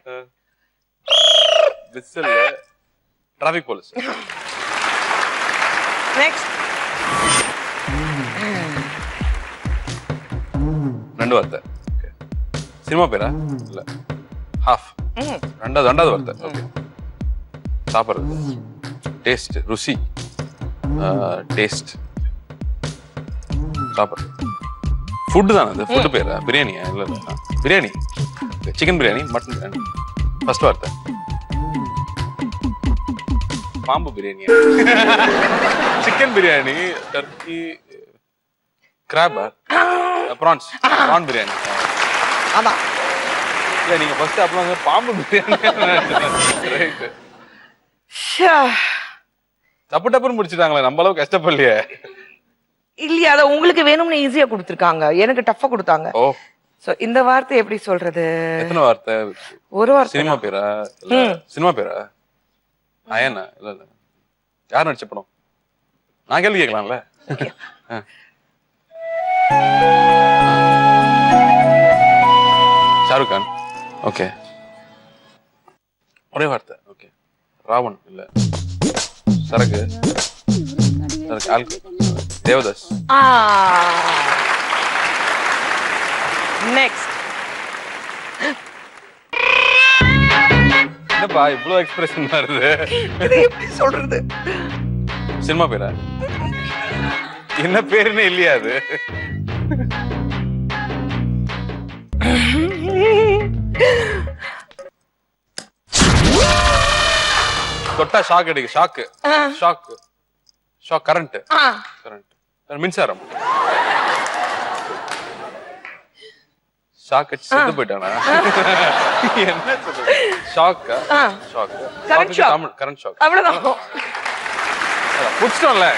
Whistle traffic police. Next. ரெண்டு வார்த்தை. ஓகே. சினிமா பேரா? இல்ல. ஹாஃப். ரெண்டாவது வார்த்தை. ஓகே. சாப்பிடுறது. டேஸ்ட், ருசி. டேஸ்ட். சாப்பிடுறது. ஃபுட் தானே அது? ஃபுட் பேரா? பிரியாணியா? இல்ல biryani. Chicken biryani, mutton biryani. First வார்த்தை. பாம்பு biryani. Chicken biryani, turkey, crab, prawns, prawn biryani. ஆமா. இல்ல நீங்க ஃபர்ஸ்ட் அப்புறம் பாம்பு பிரியாணி. ரைட். தப்பு டப்புன்னு முடிச்சிட்டாங்களே, நம்ம அளவு கஷ்டப்படலையே. இல்லையா, அத உங்களுக்கு வேணும்னு ஈஸியா கொடுத்துருக்காங்க, எனக்கு டஃபா கொடுத்தாங்க. ஓ. சோ இந்த வார்த்தை எப்படி சொல்றது? எத்தனை வார்த்தை? ஒரு வார்த்தை. சினிமா பேரா? சினிமா பேரா? அயனா? இல்ல இல்ல. யார் நடிச்ச படம்? நான் கேள்வி கேட்கலாம்ல. ஷாருக் கான். ஓகே. ஒரே வார்த்தை. ஓகே. ராவன் இல்ல. சரக்கு. தேவதாஸ். நெக்ஸ்ட். என்னப்பா இவ்வளவு எக்ஸ்பிரஷன் வருது? இது எப்படி சொல்றது? சினிமா பேரா? என்ன பேருன்னு இல்லையா அது? தொட்டா ஷாக் அடிக்கு. Shock shock shock. Current current மின்சாரம். ஷாக் அடிச்சு செத்து போயிட்டானா? என்ன சொல்றது? Shock shock. Current shock. அவ்வளவுதான். புடிச்சிட்டோம்ல.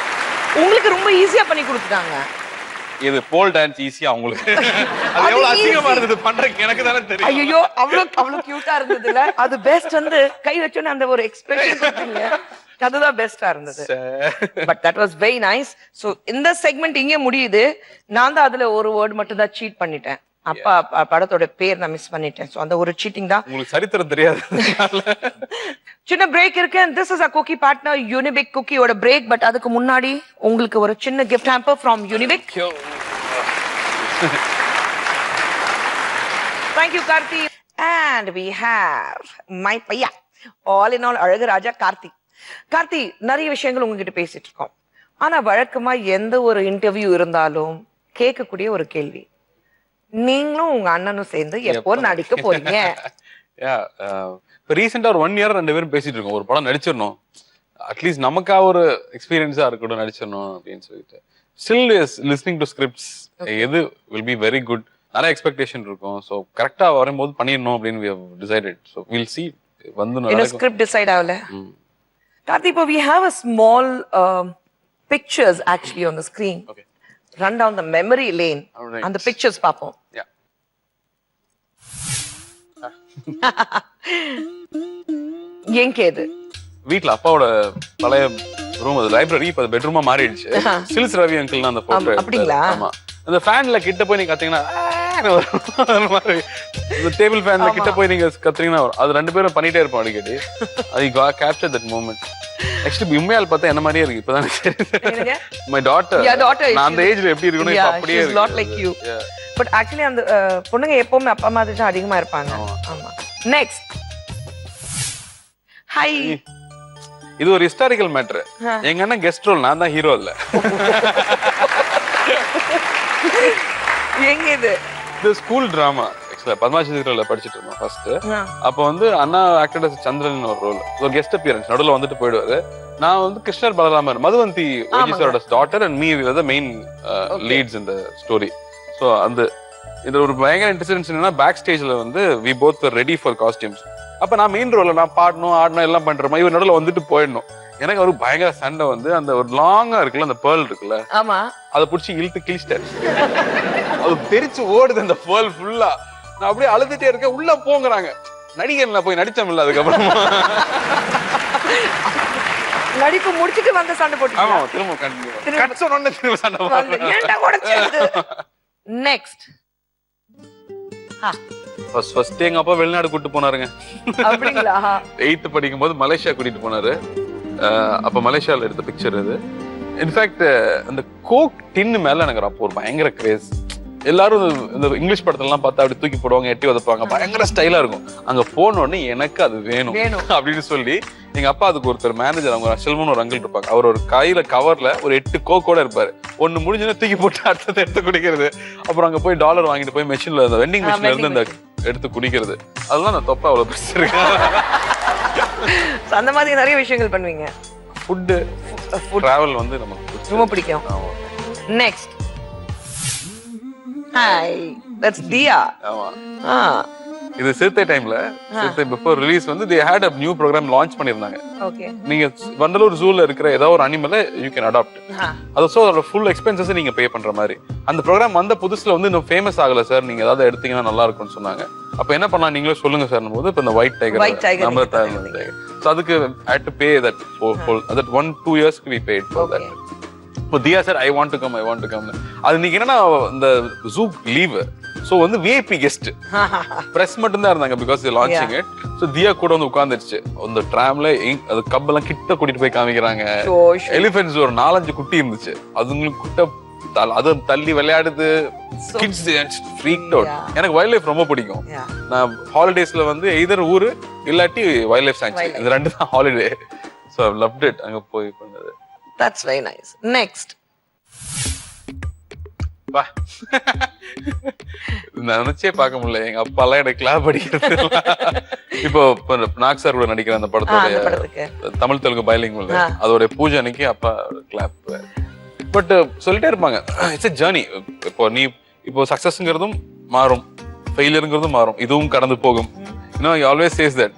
உங்களுக்கு ரொம்ப ஈஸியா பண்ணி கொடுத்துட்டாங்க. இது போல் டான்ஸ் ஈஸியா உங்களுக்கு. அது எவ்வளவு அசிங்கமா இருந்தது பண்றதுக்கு எனக்கு தானே தெரியும். ஐயோ அவ்வளவு கியூட்டா இருந்ததுல. அது பெஸ்ட் வந்து கை வச்சோன்னு அந்த ஒரு எக்ஸ்பிரஷன் கொடுத்தீங்க, அதுதான் பெஸ்டா இருந்தது. But that was very nice. So இந்த செக்மெண்ட் இங்கே முடியுது. நான் தான் அதுல ஒரு வேர்ட் மட்டும் தான் சீட் பண்ணிட்டேன். அப்பா படத்தோட பேர் நான் மிஸ் பண்ணிட்டேன். சோ அந்த ஒரு சீட்டிங் தான். உங்களுக்கு சரித்திரம் தெரியாது. சின்ன பிரேக் இருக்கு. This is a cookie partner Unibic குக்கியோட பிரேக். பட் அதுக்கு முன்னாடி உங்களுக்கு ஒரு சின்ன gift hamper from Unibic. Thank you Karthi. And we have my payya, all in all அழகு ராஜா கார்த்தி. கார்த்தி, நிறைய விஷயங்கள் உங்ககிட்ட பேசிட்டு இருக்கோம். ஆனா வழக்கமா எந்த ஒரு இன்டர்வியூ இருந்தாலும் கேட்கக்கூடிய ஒரு கேள்வி, நீங்களும் உங்க அண்ணனும் சேர்ந்து எப்போ நடிக்க போறீங்க? இப்ப ரீசெண்டா ஒரு 1 year ரெண்டு பேரும் பேசிட்டு இருக்கோம். ஒரு படம் நடிச்சிடணும், அட்லீஸ்ட் நமக்கா ஒரு எக்ஸ்பீரியன்ஸா இருக்கட்டும் நடிச்சிடணும் அப்படின்னு சொல்லிட்டு. Still is listening to scripts. எது வில் பி வெரி குட், நிறைய எக்ஸ்பெக்டேஷன் இருக்கும். ஸோ கரெக்டா வரும்போது பண்ணிடணும் அப்படின்னு we have decided. So we'll see. வந்து ஸ்கிரிப்ட் டிசைட் ஆகல. கார்த்தி, இப்போ we have a small pictures actually on the screen. Okay. Run down the memory lane. Right. And the pictures பாப்போம். Yeah. எங்கேது? வீட்ல அப்பாவோட பழைய ரூம், அது லைப்ரரி, இப்ப பெட்ரூமா மாறிடுச்சு. சில்ஸ் ரவி அங்கிள் அந்த போட்டோ. அப்படிங்களா? ஆமா. அந்த ஃபேன்ல கிட்ட போய் நீங்க கத்தீங்கன்னா அந்த மாதிரி இந்த டேபிள் ஃபேன்ல கிட்ட போய் நீங்க கத்தீங்கன்னா அது ரெண்டு பேரும் பண்ணிட்டே இருப்போம் அடிக்கடி. ஐ கேப்சர் தட் மூமெண்ட். ஆக்சுவலி உண்மையால் பார்த்தா என்ன மாதிரியே இருக்கு இப்பதான். My daughter. நான் அந்த ஏஜ்ல எப்படி இருக்கணும் இப்ப அப்படியே இருக்கு. not like you. But actually அந்த பொண்ணுங்க எப்பவுமே அப்பா மாதிரி தான் அதிகமா இருப்பாங்க. ஆமா. நெக்ஸ்ட். ஹை. இது ஒரு ஹிஸ்டாரிக்கல் மேட்டர். எங்க அண்ணன் கெஸ்ட் ரோல், நான் தான் ஹீரோ இல்ல. எங்க இது? இது ஸ்கூல் டிராமா. ஆக்சுவலா பத்மாவதில படிச்சிட்டு இருந்தோம் ஃபர்ஸ்ட். அப்ப வந்து அண்ணா ஆக்டட் as சந்திரன் ஒரு ரோல், ஒரு கெஸ்ட் அப்பியரன்ஸ் நடுவுல வந்துட்டு போயிடுவாரு. நான் வந்து கிருஷ்ணர் பலராமர், மதுவந்தி ஓஜிசரோட daughter and me we the main leads in the story. So அந்த இது ஒரு பயங்கர இன்சிடென்ட்ஸ் என்னன்னா, பேக் ஸ்டேஜ்ல வந்து we both were ready for costumes. அப்ப நான் மெயின் ரோல்ல நான் பாடணும் ஆடணும் எல்லாம் பண்ற மாதிரி இவர் நடுவில் வந்துட்டு போயிடணும். எனக்கு ஒரு பயங்கர சண்டை வந்து அந்த ஒரு லாங்கா இருக்குல்ல அந்த பேர்ல் இருக்குல்ல, ஆமா, அதை பிடிச்சி இழுத்து கிழிச்சிட்டாரு. அது தெரிச்சு ஓடுது அந்த பேர்ல் ஃபுல்லா. நான் அப்படியே அழுதுட்டே இருக்கேன். உள்ள போங்கறாங்க. நடிகர்ல போய் நடிச்சோம் இல்ல அதுக்கப்புறமா. நடிப்பு முடிச்சிட்டு வந்து சண்டை போட்டு. ஆமா, திரும்ப கண்டினியூ. கட் சொன்னோனே திரும்ப சண்டை போடுறாங்க. ஏன்டா உடைச்சது? நெக்ஸ்ட். ஃபர்ஸ்ட் எங்க அப்பா வெளிநாடு கூட்டிட்டு போனாருங்க. அப்படிங்களா? 8th படிக்கும் போது மலேசியா கூட்டிட்டு போனாரு. அப்ப மலேசியால எடுத்த பிக்சர் இது. இன்ஃபேக்ட் அந்த கோக் டின்னு மேல எனக்கு அப்போ ஒரு பயங்கர கிரேஸ். எல்லாரும் இந்த இங்கிலீஷ் படத்துல எல்லாம் பார்த்தா அப்படி தூக்கி போடுவாங்க, எட்டி உதப்பாங்க, பயங்கர ஸ்டைலா இருக்கும். அங்க போன உடனே எனக்கு அது வேணும் அப்படின்னு சொல்லி எங்க அப்பா அதுக்கு ஒருத்தர் மேனேஜர், அவங்க செல்வன் ஒரு அங்கிள் இருப்பாங்க. அவர் ஒரு கையில கவர்ல ஒரு 8 கோக்கோட இருப்பாரு. ஒன்னு முடிஞ்சுன்னா தூக்கி போட்டு அடுத்தது எடுத்து குடிக்கிறது. அப்புறம் அங்க போய் டாலர் வாங்கிட்டு போய் மெஷின்ல அந்த வெண்டிங் மிஷின்ல இருந்து அந்த எடுத்து குடிக்கிறது. அதெல்லாம் நான் தொப்பா அவ்வளவு பிடிச்சிருக்கேன். அந்த மாதிரி நிறைய விஷயங்கள் பண்ணுவீங்க. ஃபுட் டிராவல் வந்து நமக்கு ரொம்ப பிடிக்கும். நெக்ஸ்ட். ஹாய், தட்ஸ் தியா. ஆமா. இது சிறுத்தை டைம்ல, சிறுத்தை பிஃபோர் ரிலீஸ் வந்து they had a new program launch பண்ணிருந்தாங்க. ஓகே. நீங்க வண்டலூர் ஜூல இருக்கிற ஏதோ ஒரு அனிமலை you can adopt. அது அதோட ஃபுல் எக்ஸ்பென்சஸ் நீங்க பே பண்ற மாதிரி. அந்த ப்ரோக்ராம் வந்த புதுசுல வந்து இன்னும் ஃபேமஸ் ஆகல சார், நீங்க ஏதாவது எடுத்தீங்கன்னா நல்லா இருக்கும்னு சொன்னாங்க. அப்ப என்ன பண்ணலாம் நீங்களே சொல்லுங்க சார் போது இப்ப இந்த ஒயிட் டைகர் நம்ம டைகர். சோ அதுக்கு I had to pay that for that 1-2 years we paid for that. இப்போ Diya sir I want to come. அது நீங்க என்னன்னா இந்த ஜூ லீவ், சோ வந்து விஐபி கெஸ்ட் பிரஸ் மட்டும் தான் இருந்தாங்க because they launching it. So Diya கூட வந்து உட்கார்ந்துருச்சு அந்த ட்ராம்ல. அது கப்பெல்லாம் கிட்ட கூட்டிட்டு போய் காமிக்கிறாங்க. எலிஃபென்ட்ஸ் ஒரு 4-5 குட்டி இருந்துச்சு. அதுங்களுக்கு கிட்ட அது தள்ளி விளையாடுது. Kids freaked out. எனக்கு வைல்ட் லைஃப் ரொம்ப பிடிக்கும். நான் ஹாலிடேஸ்ல வந்து எய்தர் ஊரு இல்லாட்டி வைல்ட் லைஃப் சாங்சுரி, இது ரெண்டு தான் holiday. So I loved it அங்க போய் பண்ணது. That's very nice. Next. வா. நினைச்சே பார்க்க முடியல. எங்க அப்பா எல்லாம் எனக்கு கிளாப் அடிக்கிறது. இப்போ நாக் சார் கூட நடிக்கிற அந்த படத்தோட தமிழ் தெலுங்கு பைலிங்குவல் அதோட பூஜை அன்னைக்கு அப்பா கிளாப். பட் சொல்லிட்டே இருப்பாங்க இட்ஸ் a journey. இப்போ சக்சஸ்ங்கிறதும் மாறும், ஃபெயிலியர்ங்கிறதும் மாறும், இதுவும் கடந்து போகும். he always says that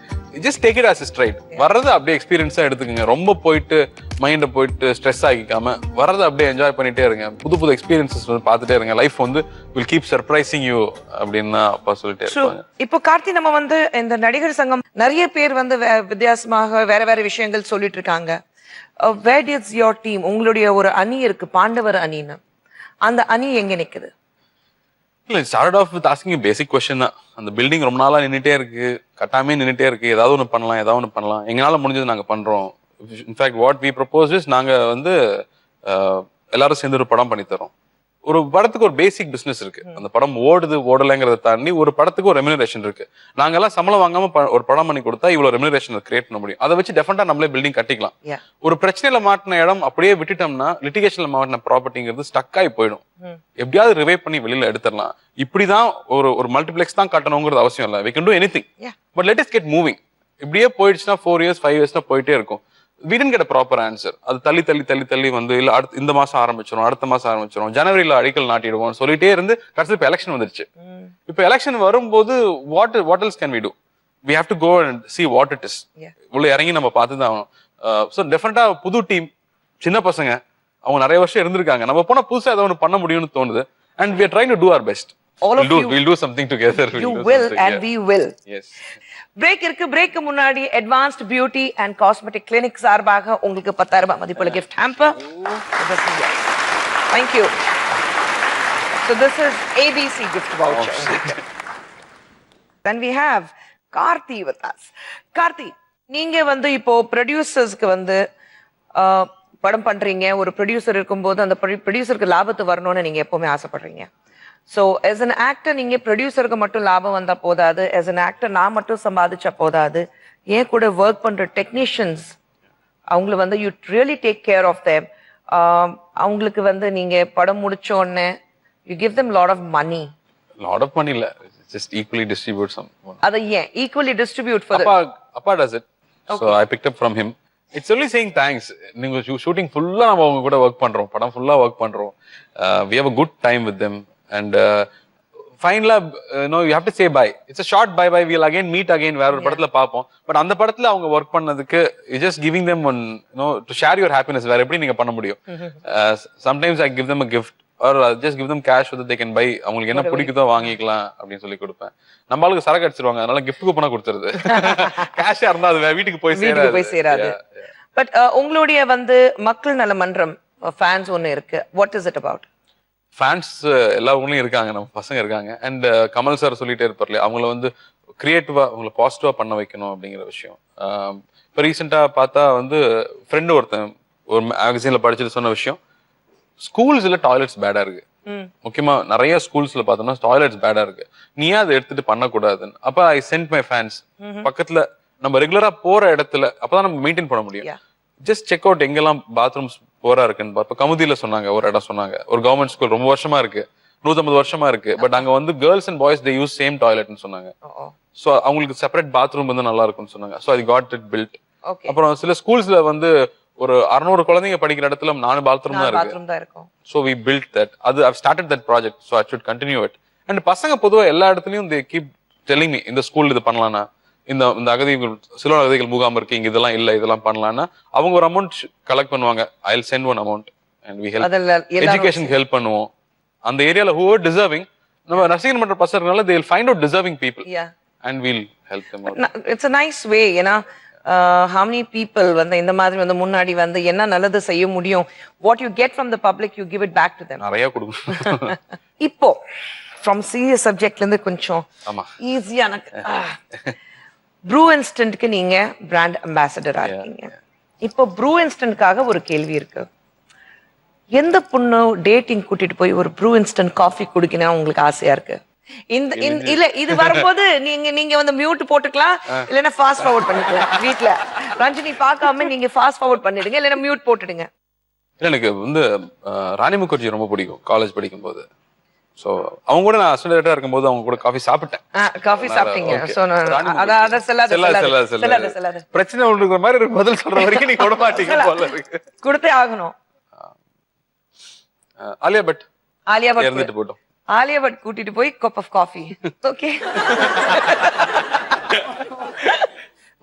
just take it as a stride. வர்றது அப்படியே எக்ஸ்பீரியன்ஸா எடுத்துக்கங்க. ரொம்ப போயிட்டு மைண்ட போயிட்டு ஸ்ட்ரெஸ் ஆகிக்காம வர்றதை அப்படியே என்ஜாய் பண்ணிட்டே இருங்க. புது எக்ஸ்பீரியன்சஸ் வந்து பார்த்துட்டே இருங்க. லைஃப் வந்து will keep surprising you அப்படின்னு அப்பா சொல்லிட்டே இருப்பாங்க. இப்போ கார்த்தி, நம்ம வந்து இந்த நடிகர் சங்கம் நிறைய பேர் வந்து வித்தியாசமாக வேற விஷயங்கள் சொல்லிட்டு இருக்காங்க. where is your team? உங்களுடைய ஒரு அணி இருக்கு, பாண்டவர் அணின்னு. அந்த அணி எங்க நிக்குது? இல்ல, start off with asking basic question தான். அந்த பில்டிங் ரொம்ப நாளா நின்னுட்டே இருக்கு, கட்டாமே நின்னுட்டே இருக்கு. ஏதாவது ஒண்ணு பண்ணலாம். எங்களால முடிஞ்சது நாங்க பண்றோம். In fact what we propose is நாங்க வந்து எல்லாரும் சேர்ந்து ஒரு படம் பண்ணி தரோம். ஒரு படத்துக்கு ஒரு பேசிக் பிசினஸ் இருக்கு. அந்த படம் ஓடலைங்கிறத தாண்டி ஒரு படத்துக்கு ஒரு ரெம்யூனரேஷன் இருக்கு. நாங்க எல்லாம் சம்பளம் வாங்காம ஒரு படம் பண்ணி கொடுத்தா இவ்வளவு ரெம்யூனரேஷன் கிரியேட் பண்ண முடியும். அதை வச்சு டெஃபினட்டா நம்மளே பில்டிங் கட்டிக்கலாம். ஒரு பிரச்சனையில மாட்டின இடம் அப்படியே விட்டுட்டோம்னா லிட்டிகேஷன்ல மாட்டின ப்ராப்பர்ட்டிங்கிறது ஸ்டக் ஆகி போயிடும். எப்படியாவது ரிவைவ் பண்ணி வெளியில எடுத்துடலாம். இப்படிதான் ஒரு மல்டிபிளெக்ஸ் தான் கட்டணுங்கிறது அவசியம் இல்லை. we can do anything but let us get moving. இப்படியே போயிடுச்சுன்னா 4 years 5 years போயிட்டே இருக்கும். we didn't get a proper answer. அது தள்ளி வந்து இல்ல இந்த மாசம் ஆரம்பிச்சிரும், அடுத்த மாசம் ஆரம்பிச்சிரும், ஜனவரியில அடிக்கல் நாட்டிடுவோம் சொல்லிட்டே இருந்து கடைசி இப்ப எலெக்ஷன் வந்துருச்சு. இப்ப எலெக்ஷன் வரும்போது what else can we do? we have to go and see what it is. இவ்வளவு இறங்கி நம்ம பார்த்துதான் ஆகணும். ஸோ டெஃபினட்டா புது டீம், சின்ன பசங்க, அவங்க நிறைய வருஷம் இருந்திருக்காங்க. நம்ம போனா புதுசா ஏதாவது ஒன்று பண்ண முடியும்னு தோணுது. and we are trying to do our best. we'll do something together. You will and we will. Yes. Break இருக்கு. பிரேக்கு முன்னாடி advanced beauty and cosmetic clinic சார்பாக உங்களுக்கு 10,000 ரூபாய் மதிப்புள்ள gift hamper. Thank you. So this is ABC gift voucher. Then we have Karthi with us. Karthi, நீங்க வந்து இப்போ ப்ரொடியூசர்ஸ்க்கு வந்து படம் பண்றீங்க. ஒரு ப்ரொடியூசர் இருக்கும்போது அந்த ப்ரொடியூசருக்கு லாபத்து வரணும்னு நீங்க எப்பவுமே ஆசைப்படுறீங்க. ஸோ as an actor நீங்க ப்ரொடியூசருக்கு மட்டும் லாபம் வந்தா போதாது. as an actor நான் மட்டும் சம்பாதிச்சா போதாது. ஏன் கூட ஒர்க் பண்ற டெக்னீஷியன்ஸ் அவங்கள வந்து you really take care of them. அவங்களுக்கு வந்து நீங்க படம் முடிச்ச உடனே you give them lot of money. Lot of money இல்ல, just equally distribute some. அதை ஏன் ஈக்குவலி டிஸ்ட்ரிபியூட் ஃபார் அப்பா does it. So I picked up from him. It's only saying thanks. நீங்க ஷூட்டிங் ஃபுல்லா நம்ம அவங்க கூட ஒர்க் பண்றோம், படம் ஃபுல்லா ஒர்க் பண்றோம். We have a good time with them. And ஃபைனலா you have to say bye. It's a short bye bye, we'll again meet again வேற ஒரு படத்துல பாப்போம். பட் அந்த படத்துல அவங்க ஒர்க் பண்ணதுக்கு you just giving them one to share your happiness. வேற எப்படி நீங்க பண்ண முடியும்? Sometimes I give them a gift or I just give them cash so that they can buy. அவங்களுக்கு என்ன பிடிக்குதோ வாங்கிக்கலாம் அப்படின்னு சொல்லி கொடுப்பேன். நம்ம ஆளுக்கு சரக்கு அடிச்சிருவாங்க, அதனால gift கூப்பனா கொடுத்துருது. கேஷா இருந்தா அது வீட்டுக்கு போய் சேராது. பட் உங்களுடைய மக்கள் நல மன்றம் ஃபேன்ஸ் ஒன்னு இருக்கு. What is it about? Fans எல்லா ஊர்லயும் இருக்காங்க, நம்ம பசங்க இருக்காங்க. அண்ட் கமல் சார் சொல்லிட்டே இருப்பார்ல, அவங்கள கிரியேட்டிவா அவங்கள பாசிட்டிவா பண்ண வைக்கணும் அப்படிங்கிற விஷயம். இப்போ ரீசெண்டா பார்த்தா ஃப்ரெண்டு ஒருத்தன் ஒரு மேகசின்ல படிச்சுட்டு சொன்ன விஷயம், ஸ்கூல்ஸ்ல டாய்லெட்ஸ் பேடா இருக்கு. முக்கியமா நிறைய ஸ்கூல்ஸ்ல பார்த்தோம்னா டாய்லெட்ஸ் பேடா இருக்கு, நீ அதை எடுத்துட்டு பண்ணக்கூடாதுன்னு. அப்ப ஐ சென்ட் மை ஃபேன்ஸ் பக்கத்துல நம்ம ரெகுலரா போற இடத்துல, அப்பதான் நம்ம மெயின்டைன் பண்ண முடியும். ஜஸ்ட் செக் அவுட் எங்கெல்லாம் பாத்ரூம்ஸ் போரா இருக்குன்னு பார்ப்ப. கமுதியில சொன்னாங்க, ஒரு இடம் சொன்னாங்க, ஒரு கவர்மெண்ட் ஸ்கூல் ரொம்ப வருஷமா இருக்கு, 150 வருஷமா இருக்கு. பட் அங்க girls and boys they use same டாய்லெட்னு சொன்னாங்க. சோ அவங்களுக்கு செப்பரேட் பாத்ரூம் நல்லா இருக்கும்னு சொன்னாங்க. So I got it built. அப்புறம் சில ஸ்கூல்ஸ்ல ஒரு 600 குழந்தைங்க படிக்கிற இடத்துல 4 பாத்ரூம் தான் இருக்கு. So we build that. அது I started that project. So I should continue it. And பசங்க பொதுவா எல்லா இடத்துலயும் தே கீப் டெல்லிங் மீ, இந்த ஸ்கூல் இது பண்ணலாம்னா, இந்த அகதிகள் சிலோன் அகதிகள் முகாம் இருக்கு, இங்க இதெல்லாம் இல்ல, இதெல்லாம் பண்ணலாம்னா அவங்க ஒரு அமௌண்ட் கலெக்ட் பண்ணுவாங்க. I will send one amount and we help. எஜுகேஷனுக்கு ஹெல்ப் பண்ணுவோம். அந்த ஏரியால ஹூ ஆர் டிசர்விங், நம்ம ரசிகன் மன்ற பசங்கனால they will find out deserving people and we'll help them out. It's a nice way, ஏனா how many people இந்த மாதிரி முன்னாடி என்ன நல்லது செய்ய முடியும், what you get from the public you give it back to them. நிறைய கொடுக்கணும். இப்போ from serious subjectல இருந்து கொஞ்சம் ஈஸியான ப்ரூ இன்ஸ்டன்ட்க்கு நீங்க பிராண்ட் அம்பாசிடரா இருக்கீங்க. இப்போ ப்ரூ இன்ஸ்டன்ட்காக ஒரு கேள்வி இருக்கு. எந்த பொண்ணு டேட்டிங் கூட்டிட்டு போய் ஒரு ப்ரூ இன்ஸ்டன்ட் காஃபி குடிக்கணும் உங்களுக்கு ஆசையா இருக்கு? இல்ல இது வரும்போது நீங்க மியூட் போட்டுக்கலாம், இல்லைன்னா ஃபாஸ்ட் ஃபார்வர்ட் பண்ணிக்கலாம். வீட்டுல ரஞ்சினி பார்க்காம நீங்க ஃபாஸ்ட் ஃபார்வர்ட் பண்ணிடுங்க, இல்லைன்னா மியூட் போட்டுடுங்க. எனக்கு ராணி முகர்ஜி ரொம்ப பிடிக்கும் காலேஜ் படிக்கும் போது. சோ அவங்க கூட நான் ஸ்டூடெண்டா இருக்கும்போது அவங்க கூட காஃபி சாப்பிட்டேன். காஃபி சாப்பிட்டீங்க. சோ அத செல்லாத பிரச்சனை இருக்கிற மாதிரி பதில் சொல்ற வரைக்கும் நீங்க விட மாட்டீங்க போல இருக்கு. கொடுத்தே ஆகணும். ஆலியா பட் இருந்துட்டு போட்டோம். ஆலியா பட் கூட்டிட்டு போய் cup of coffee. Okay,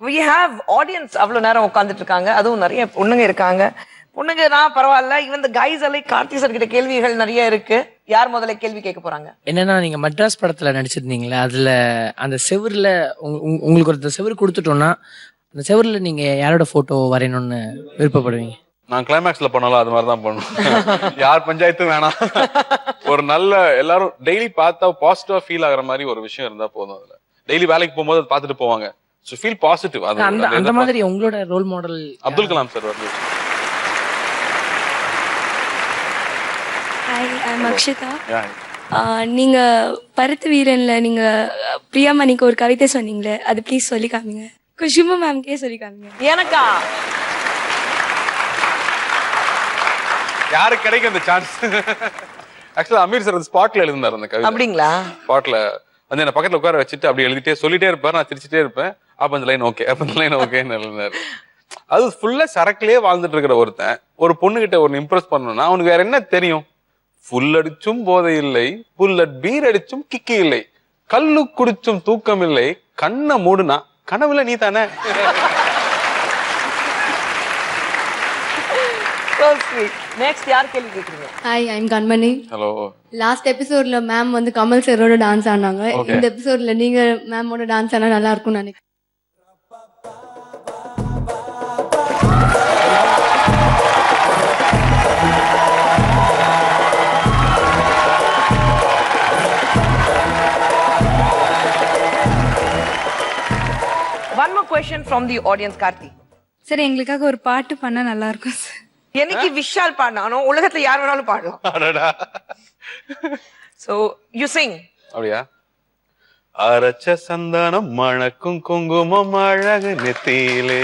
we have audience அவ்வளவு நேரம் உட்கார்ந்துட்டு இருக்காங்க. அதுவும் நிறைய பொண்ணுங்க இருக்காங்க. பொண்ணுங்க நான் பரவாயில்ல, இவன் இந்த கைஸ் எல்லாம் கார்த்தி சார் கிட்ட கேள்விகள் நிறைய இருக்கு. யார் முதல்ல கேள்வி கேட்க போறாங்க? என்னன்னா, நீங்க மெட்ராஸ் படத்துல நடிச்சிருந்தீங்களா, அதுல அந்த செவருல உங்களுக்கு ஒரு செவரு கொடுத்துட்டோம்னா அந்த செவருல நீங்க யாரோட போட்டோ வரையணும்னு விருப்பப்படுவீங்க? நான் கிளைமேக்ஸ்ல பண்ணாலும் அது மாதிரிதான் பண்ணுவேன். யார் பஞ்சாயத்தும் வேணாம். ஒரு நல்ல எல்லாரும் டெய்லி பார்த்தா பாசிட்டிவா ஃபீல் ஆகுற மாதிரி ஒரு விஷயம் இருந்தா போதும். அதுல டெய்லி வேலைக்கு போகும்போது அதை பார்த்துட்டு போவாங்க. So feel positive. அந்த மாதிரி உங்களோட role model Abdul Kalam sir hi, I am Akshita. நீங்க பருத்து வீரன்ல நீங்க பிரியாமணிக்கு ஒரு கவிதை சொன்னீங்களே, அது ப்ளீஸ் சொல்லி காமிங்க. குஷ்பு மேம்கே சொல்லி காமிங்க. எனக்கா? யாருக்கு கிடைக்கும் அந்த சான்ஸ்? ஆக்சுவலா அமீர் சார் ஸ்பாட்ல எழுதினார் அந்த கவிதை. அப்படிங்களா? ஸ்பாட்ல என்ன பக்கத்துல உட்கார வச்சுட்டு அப்படி எழுதிட்டே சொல்லிட்டே இருப்பாரு, நான் சிரிச்சுட்டே இருப்பேன். அப்ப அந்த லைன் ஓகே, அப்ப அந்த லைன் ஓகேன்னு எழுதினாரு. அது ஃபுல்லா சரக்குலயே வாழ்ந்துட்டு இருக்கிற ஒருத்தன் ஒரு பொண்ணு கிட்ட ஒரு இம்ப்ரெஸ் பண்ணணும்னா அவனுக்கு வேற என்ன தெரியும்? புல் அடிச்சும் போதை இல்லை, புல்லட் பீர் அடிச்சும் கிக்கி இல்லை, கல்லு குடிச்சும் தூக்கம் இல்லை, கண்ணை மூடுனா கனவுல நீ தானே. நெக்ஸ்ட் யார் கேள்வி கேக்குறீங்க? Hi, I am Kanmani. Hello. Last எபிசோட்ல மேம் கமல் சாரோட டான்ஸ் ஆனாங்க. இந்த எபிசோட்ல நீங்க மேமோட டான்ஸ் ஆனா நல்லா இருக்கும்னு நினைக்கிறேன். One more question from the audience, Karthi. Sir, எங்களுக்காக ஒரு பாட்டு பண்ணா நல்லா இருக்கும் சார். என்னைக்கு விஷால் பாடினானோ உலகத்துல யார் வேணாலும் பாடலாம். So you sing. அப்படியா? அரைச்ச சந்தனம் மணக்கும் குங்குமம் அழகு நெத்தியிலே,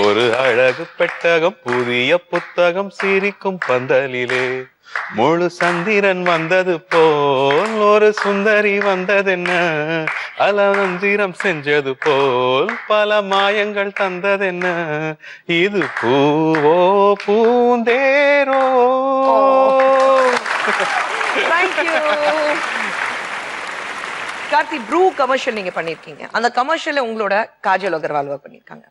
ஒரு அழகு பெட்டகம் புதிய புத்தகம் சிரிக்கும் பந்தலிலே, முழு சந்திரன் வந்தது போல் ஒரு சுந்தரி வந்ததென்ன, அலவந்திரம் செஞ்சது போல் பல மாயங்கள் தந்ததென்ன, இது பூவோ பூந்தேரோ. Thank you. Karthi Bru commercial நீங்க பண்ணிருக்கீங்க. அந்த கமர்ஷியல்ல உங்களோட காஜல் அகர்வால் ஒர்க் பண்ணிருக்காங்க.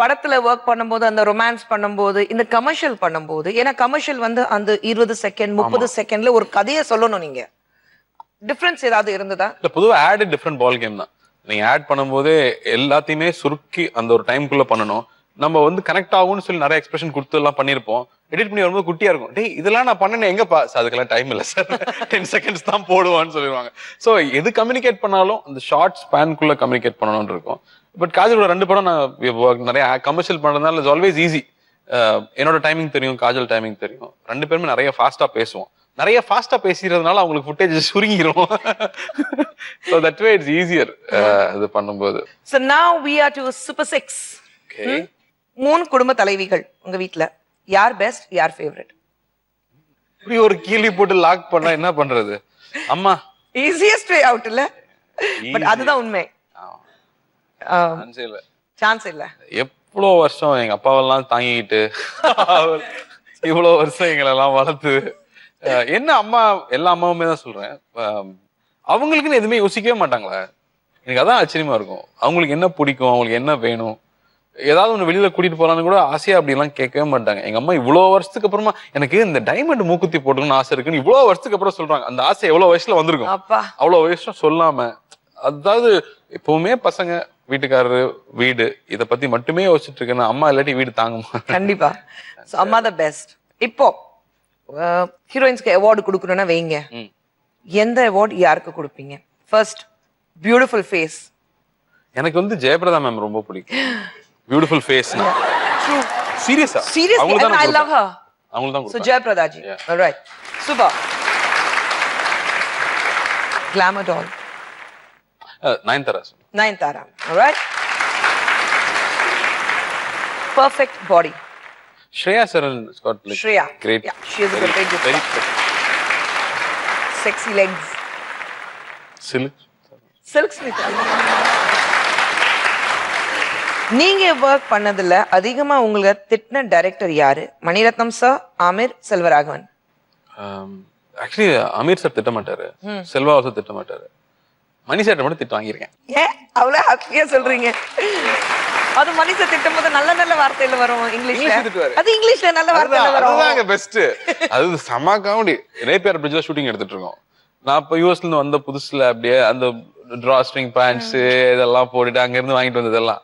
படத்துல ஒர்க் பண்ணும்போது அந்த ரொமான்ஸ் பண்ணும்போது இந்த கமர்ஷியல் பண்ணும்போது ஏன்னா கமர்ஷியல் வந்து அந்த 20 செகண்ட் 30 செகண்ட்ல ஒரு கதையை சொல்லணும். நீங்க டிஃபரன்ஸ் ஏதாவது இருந்ததா? இல்ல பொதுவா ஆட் டிஃப்ரெண்ட் பால் கேம் தான். நீங்க ஆட் பண்ணும்போது எல்லாத்தையுமே சுருக்கி அந்த ஒரு டைம்குள்ள பண்ணணும். நம்ம வந்து கனெக்ட் ஆகும்னு சொல்லி நிறைய எக்ஸ்பிரஷன் கொடுத்து எல்லாம் பண்ணிருப்போம். எடிட் பண்ணி வரும்போது குட்டியா இருக்கும். டேய் இதெல்லாம் நான் பண்ணேன் எங்க பாஸ், அதுக்கெல்லாம் டைம் இல்ல சார், 10 செகண்ட்ஸ் தான் போடுவான்னு சொல்லிடுவாங்க. சோ எது கம்யூனிகேட் பண்ணாலும் அந்த ஷார்ட் ஸ்பேனுக்குள்ள கம்யூனிகேட் பண்ணணும்னு இருக்கும். பட் காஜலோட 2 படம் நான் நிறைய கமர்ஷியல் பண்றதுனால இட்ஸ் ஆல்வேஸ் ஈஸி. என்னோட டைமிங் தெரியும், காஜல் டைமிங் தெரியும். 2 பேருமே நிறைய ஃபாஸ்டா பேசுவோம். நிறைய ஃபாஸ்டா பேசிறதுனால அவங்களுக்கு footage சுருங்கிரும். So that way it's easier இது பண்ணும்போது. So now we are to Super 6. Okay. 3 குடும்ப தலைவிகள் உங்க வீட்ல. யார் பெஸ்ட், யார் ஃபேவரட்? இப்படி ஒரு கீழி போட்டு லாக் பண்ணா என்ன பண்றது? அம்மா ஈஸியஸ்ட் வே அவுட் இல்ல? பட் அதுதான் உண்மை. சான்ஸ் இல்ல. எவ்வளவு வருஷம் எங்க அப்பாவெல்லாம் தாங்கிக்கிட்டு இவ்வளவு வருஷம் எங்களெல்லாம் வளர்த்து என்ன அம்மா, எல்லா அம்மாவுமே தான் சொல்றேன், அவங்களுக்குன்னு எதுவுமே யோசிக்கவே மாட்டாங்களா? எனக்கு அதான் ஆச்சரியமா இருக்கும். அவங்களுக்கு என்ன பிடிக்கும், அவங்களுக்கு என்ன வேணும், ஏதாவது ஒண்ணு வெளியில கூட்டிட்டு போலான்னு கூட ஆசையா அப்படி எல்லாம் கேட்கவே மாட்டாங்க. எங்க அம்மா இவ்வளவு வருஷத்துக்கு அப்புறமா எனக்கு இந்த டைமண்ட் மூக்குத்தி போட்டுக்கணும்னு ஆசை இருக்குன்னு இவ்வளவு வருஷத்துக்கு அப்புறம் சொல்றாங்க. அந்த ஆசை எவ்வளவு வயசுல வந்திருக்கும், அவ்வளவு வருஷம் சொல்லாம. அதாவது எப்பவுமே பசங்க, வீட்டுக்காரரு, வீடு இத பத்தி மட்டுமே யோசிச்சுட்டு இருக்கேன். அம்மா இல்லாட்டி வீடு தாங்குமா? கண்டிப்பா. அம்மா த பெஸ்ட். இப்போ ஹீரோயின்ஸ்க்கு அவார்டு கொடுக்கணும்னா வைங்க, எந்த அவார்டு யாருக்கு கொடுப்பீங்க? First beautiful face. எனக்கு வந்து ஜெயபிரதா மேம் ரொம்ப பிடிக்கும். Beautiful face. சீரியஸா? Seriously, I love her. அவங்களுக்கு தான். So Jayaprada ji. All right. Super. Glamour doll. Nayanthara. All right. Perfect body. Shreya Saran has got like Shreya. Great. Yeah, she has a very good very sexy legs. Silk Smith. நீங்க ஒர்க் பண்ணதுல அதிகமா உங்களுக்கு திட்டின டைரக்டர் யாரு? Mani Ratnam sir, Aamir, Selvaraghavan? Actually Amir sir திட்ட மாட்டாரு, செல்வா சார் திட்ட மாட்டாரு. மணி சார் மட்டும் திட்டு வாங்கியிருக்கேன். ஏன் அவ்வளவு ஹாப்பியா சொல்றீங்க? அது மணி சார் திட்டும் போது நல்ல நல்ல வார்த்தையில வரும் இங்கிலீஷ்ல. அது இங்கிலீஷ்ல நல்ல வார்த்தையில வரும். அதுதாங்க பெஸ்ட். அது செம காமெடி. ரேப்பியர் பிரிட்ஜ்ல ஷூட்டிங் எடுத்துட்டு இருக்கோம். நான் இப்ப யூஎஸ்ல இருந்து வந்த புதுசுல அப்படியே அந்த டிரா ஸ்ட்ரிங் பேண்ட்ஸ் இதெல்லாம் போட்டுட்டு அங்க இருந்து வாங்கிட்டு வந்ததெல்லாம்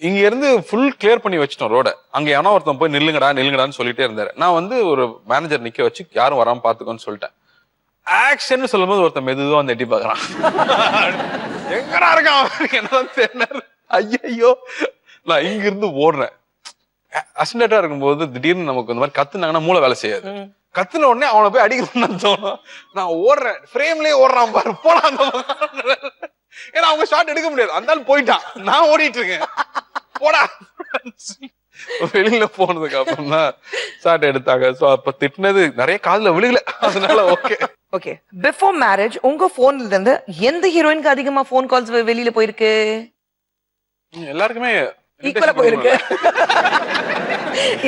இங்க இருந்து ஃபுல் கிளியர் பண்ணி வச்சிட்டோம் ரோட. அங்க எவனோ ஒருத்தன் போய் நில்லுங்கடான்னு சொல்லிட்டே இருந்தாரு. நான் வந்து ஒரு மேனேஜர் நிக்க வச்சு யாரும் வராம பாத்துக்கோன்னு சொல்லிட்டேன். ஆக்ஷன் சொல்லும் போது ஒருத்தன் மெதுவா வந்து எட்டி பாக்குறான். எங்கடா இருக்கான் என்னதான் தெரியல. ஐயோ நான் இங்க இருந்து ஓடுறேன். அசிஸ்டண்டா இருக்கும்போது திடீர்னு நமக்கு இந்த மாதிரி கத்துனாங்கன்னா மூளை வேலை செய்யாது. கத்துன உடனே அவனை போய் அடிக்கணும்னு தோணும். நான் ஓடுறேன், ஃப்ரேம்லயே ஓடுறான் பாரு, போலாம் அந்த ஏன்னா அவங்க ஷாட் எடுக்க முடியாது. அந்த ஆள் போயிட்டான், நான் ஓடிட்டு இருக்கேன், போடா. வெளியில போனதுக்கு அப்புறம் தான் ஷாட் எடுத்தாங்க. சோ அப்ப திட்டினது நிறைய காதுல விழுகல, அதனால ஓகே. ஓகே, பிஃபோர் மேரேஜ் உங்க போன்ல இருந்து எந்த ஹீரோயினுக்கு அதிகமா போன் கால்ஸ் வெளியில போயிருக்கு? எல்லாருக்குமே ஈக்குவலா போயிருக்கு.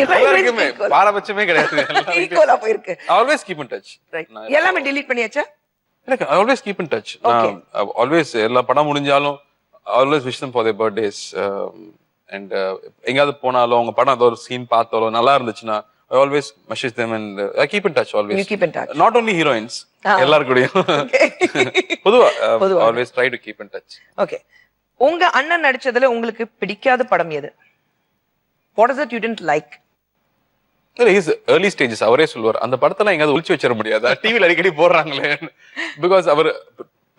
எல்லாருக்குமே பாரபட்சமே கிடையாது, ஈக்குவலா போயிருக்கு. Always keep in touch. எல்லாமே delete பண்ணியாச்சா? எனக்கு always keep in touch. Always எல்லா படம் முடிஞ்சாலும் always wish them for their birthdays. And எங்கயாவது போனாலும் அவங்க படம் ஏதோ ஒரு சீன் பார்த்தாலும் நல்லா இருந்துச்சுன்னா I always message them and I keep in touch always. You keep in touch. Not only heroines, எல்லாரும் கூடயும். பொதுவா always try to keep in touch. Okay. உங்க அண்ணன் நடிச்சதுல உங்களுக்கு பிடிக்காத படம் எது? What is it you didn't like? His early stages அவரே சொல்வார், அந்த படத்தெல்லாம் எங்கயாவது ஒளிச்சு வச்சிட முடியாது, டிவில அடிக்கடி போடுறாங்களே. Because our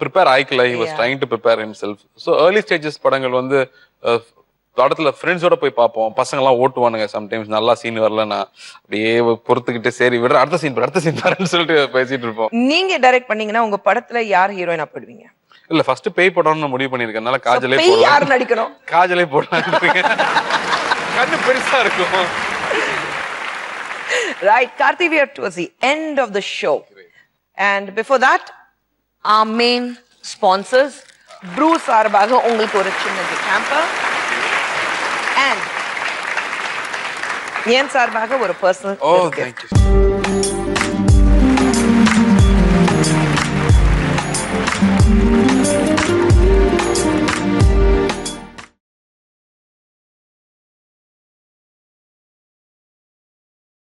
prepare ஆயிக்கல, he was trying to prepare himself. So early stages படங்கள் வந்து படத்துல ஃப்ரெண்ட்ஸோட போய் பார்ப்போம். பசங்க எல்லாம் ஓட்டுவானுங்க. சம்டைம்ஸ் நல்லா சீன் வரலன்னா அப்படியே பொறுத்துக்கிட்டு சரி விடுற, அடுத்த சீன் பாருன்னு சொல்லிட்டு பேசிட்டு இருப்போம். நீங்க டைரக்ட் பண்ணீங்கன்னா உங்க படத்துல யார் ஹீரோயினா போடுவீங்க? இல்ல ஃபர்ஸ்ட் பேய் படம்னு முடிவு பண்ணிருக்கனால காஜலே போடலாம். பேய் யார் நடிக்கணும்? காஜலே போடலாம். கண்ணு பெருசா இருக்கும். Right, Karthi, we are towards the end of the show. And before that, our main sponsors, Bruce சார்பாக உங்களுக்கு ஒரு சின்ன கேம்பர் and ஏன் சார்பாக ஒரு பர்சனல். Oh, thank you.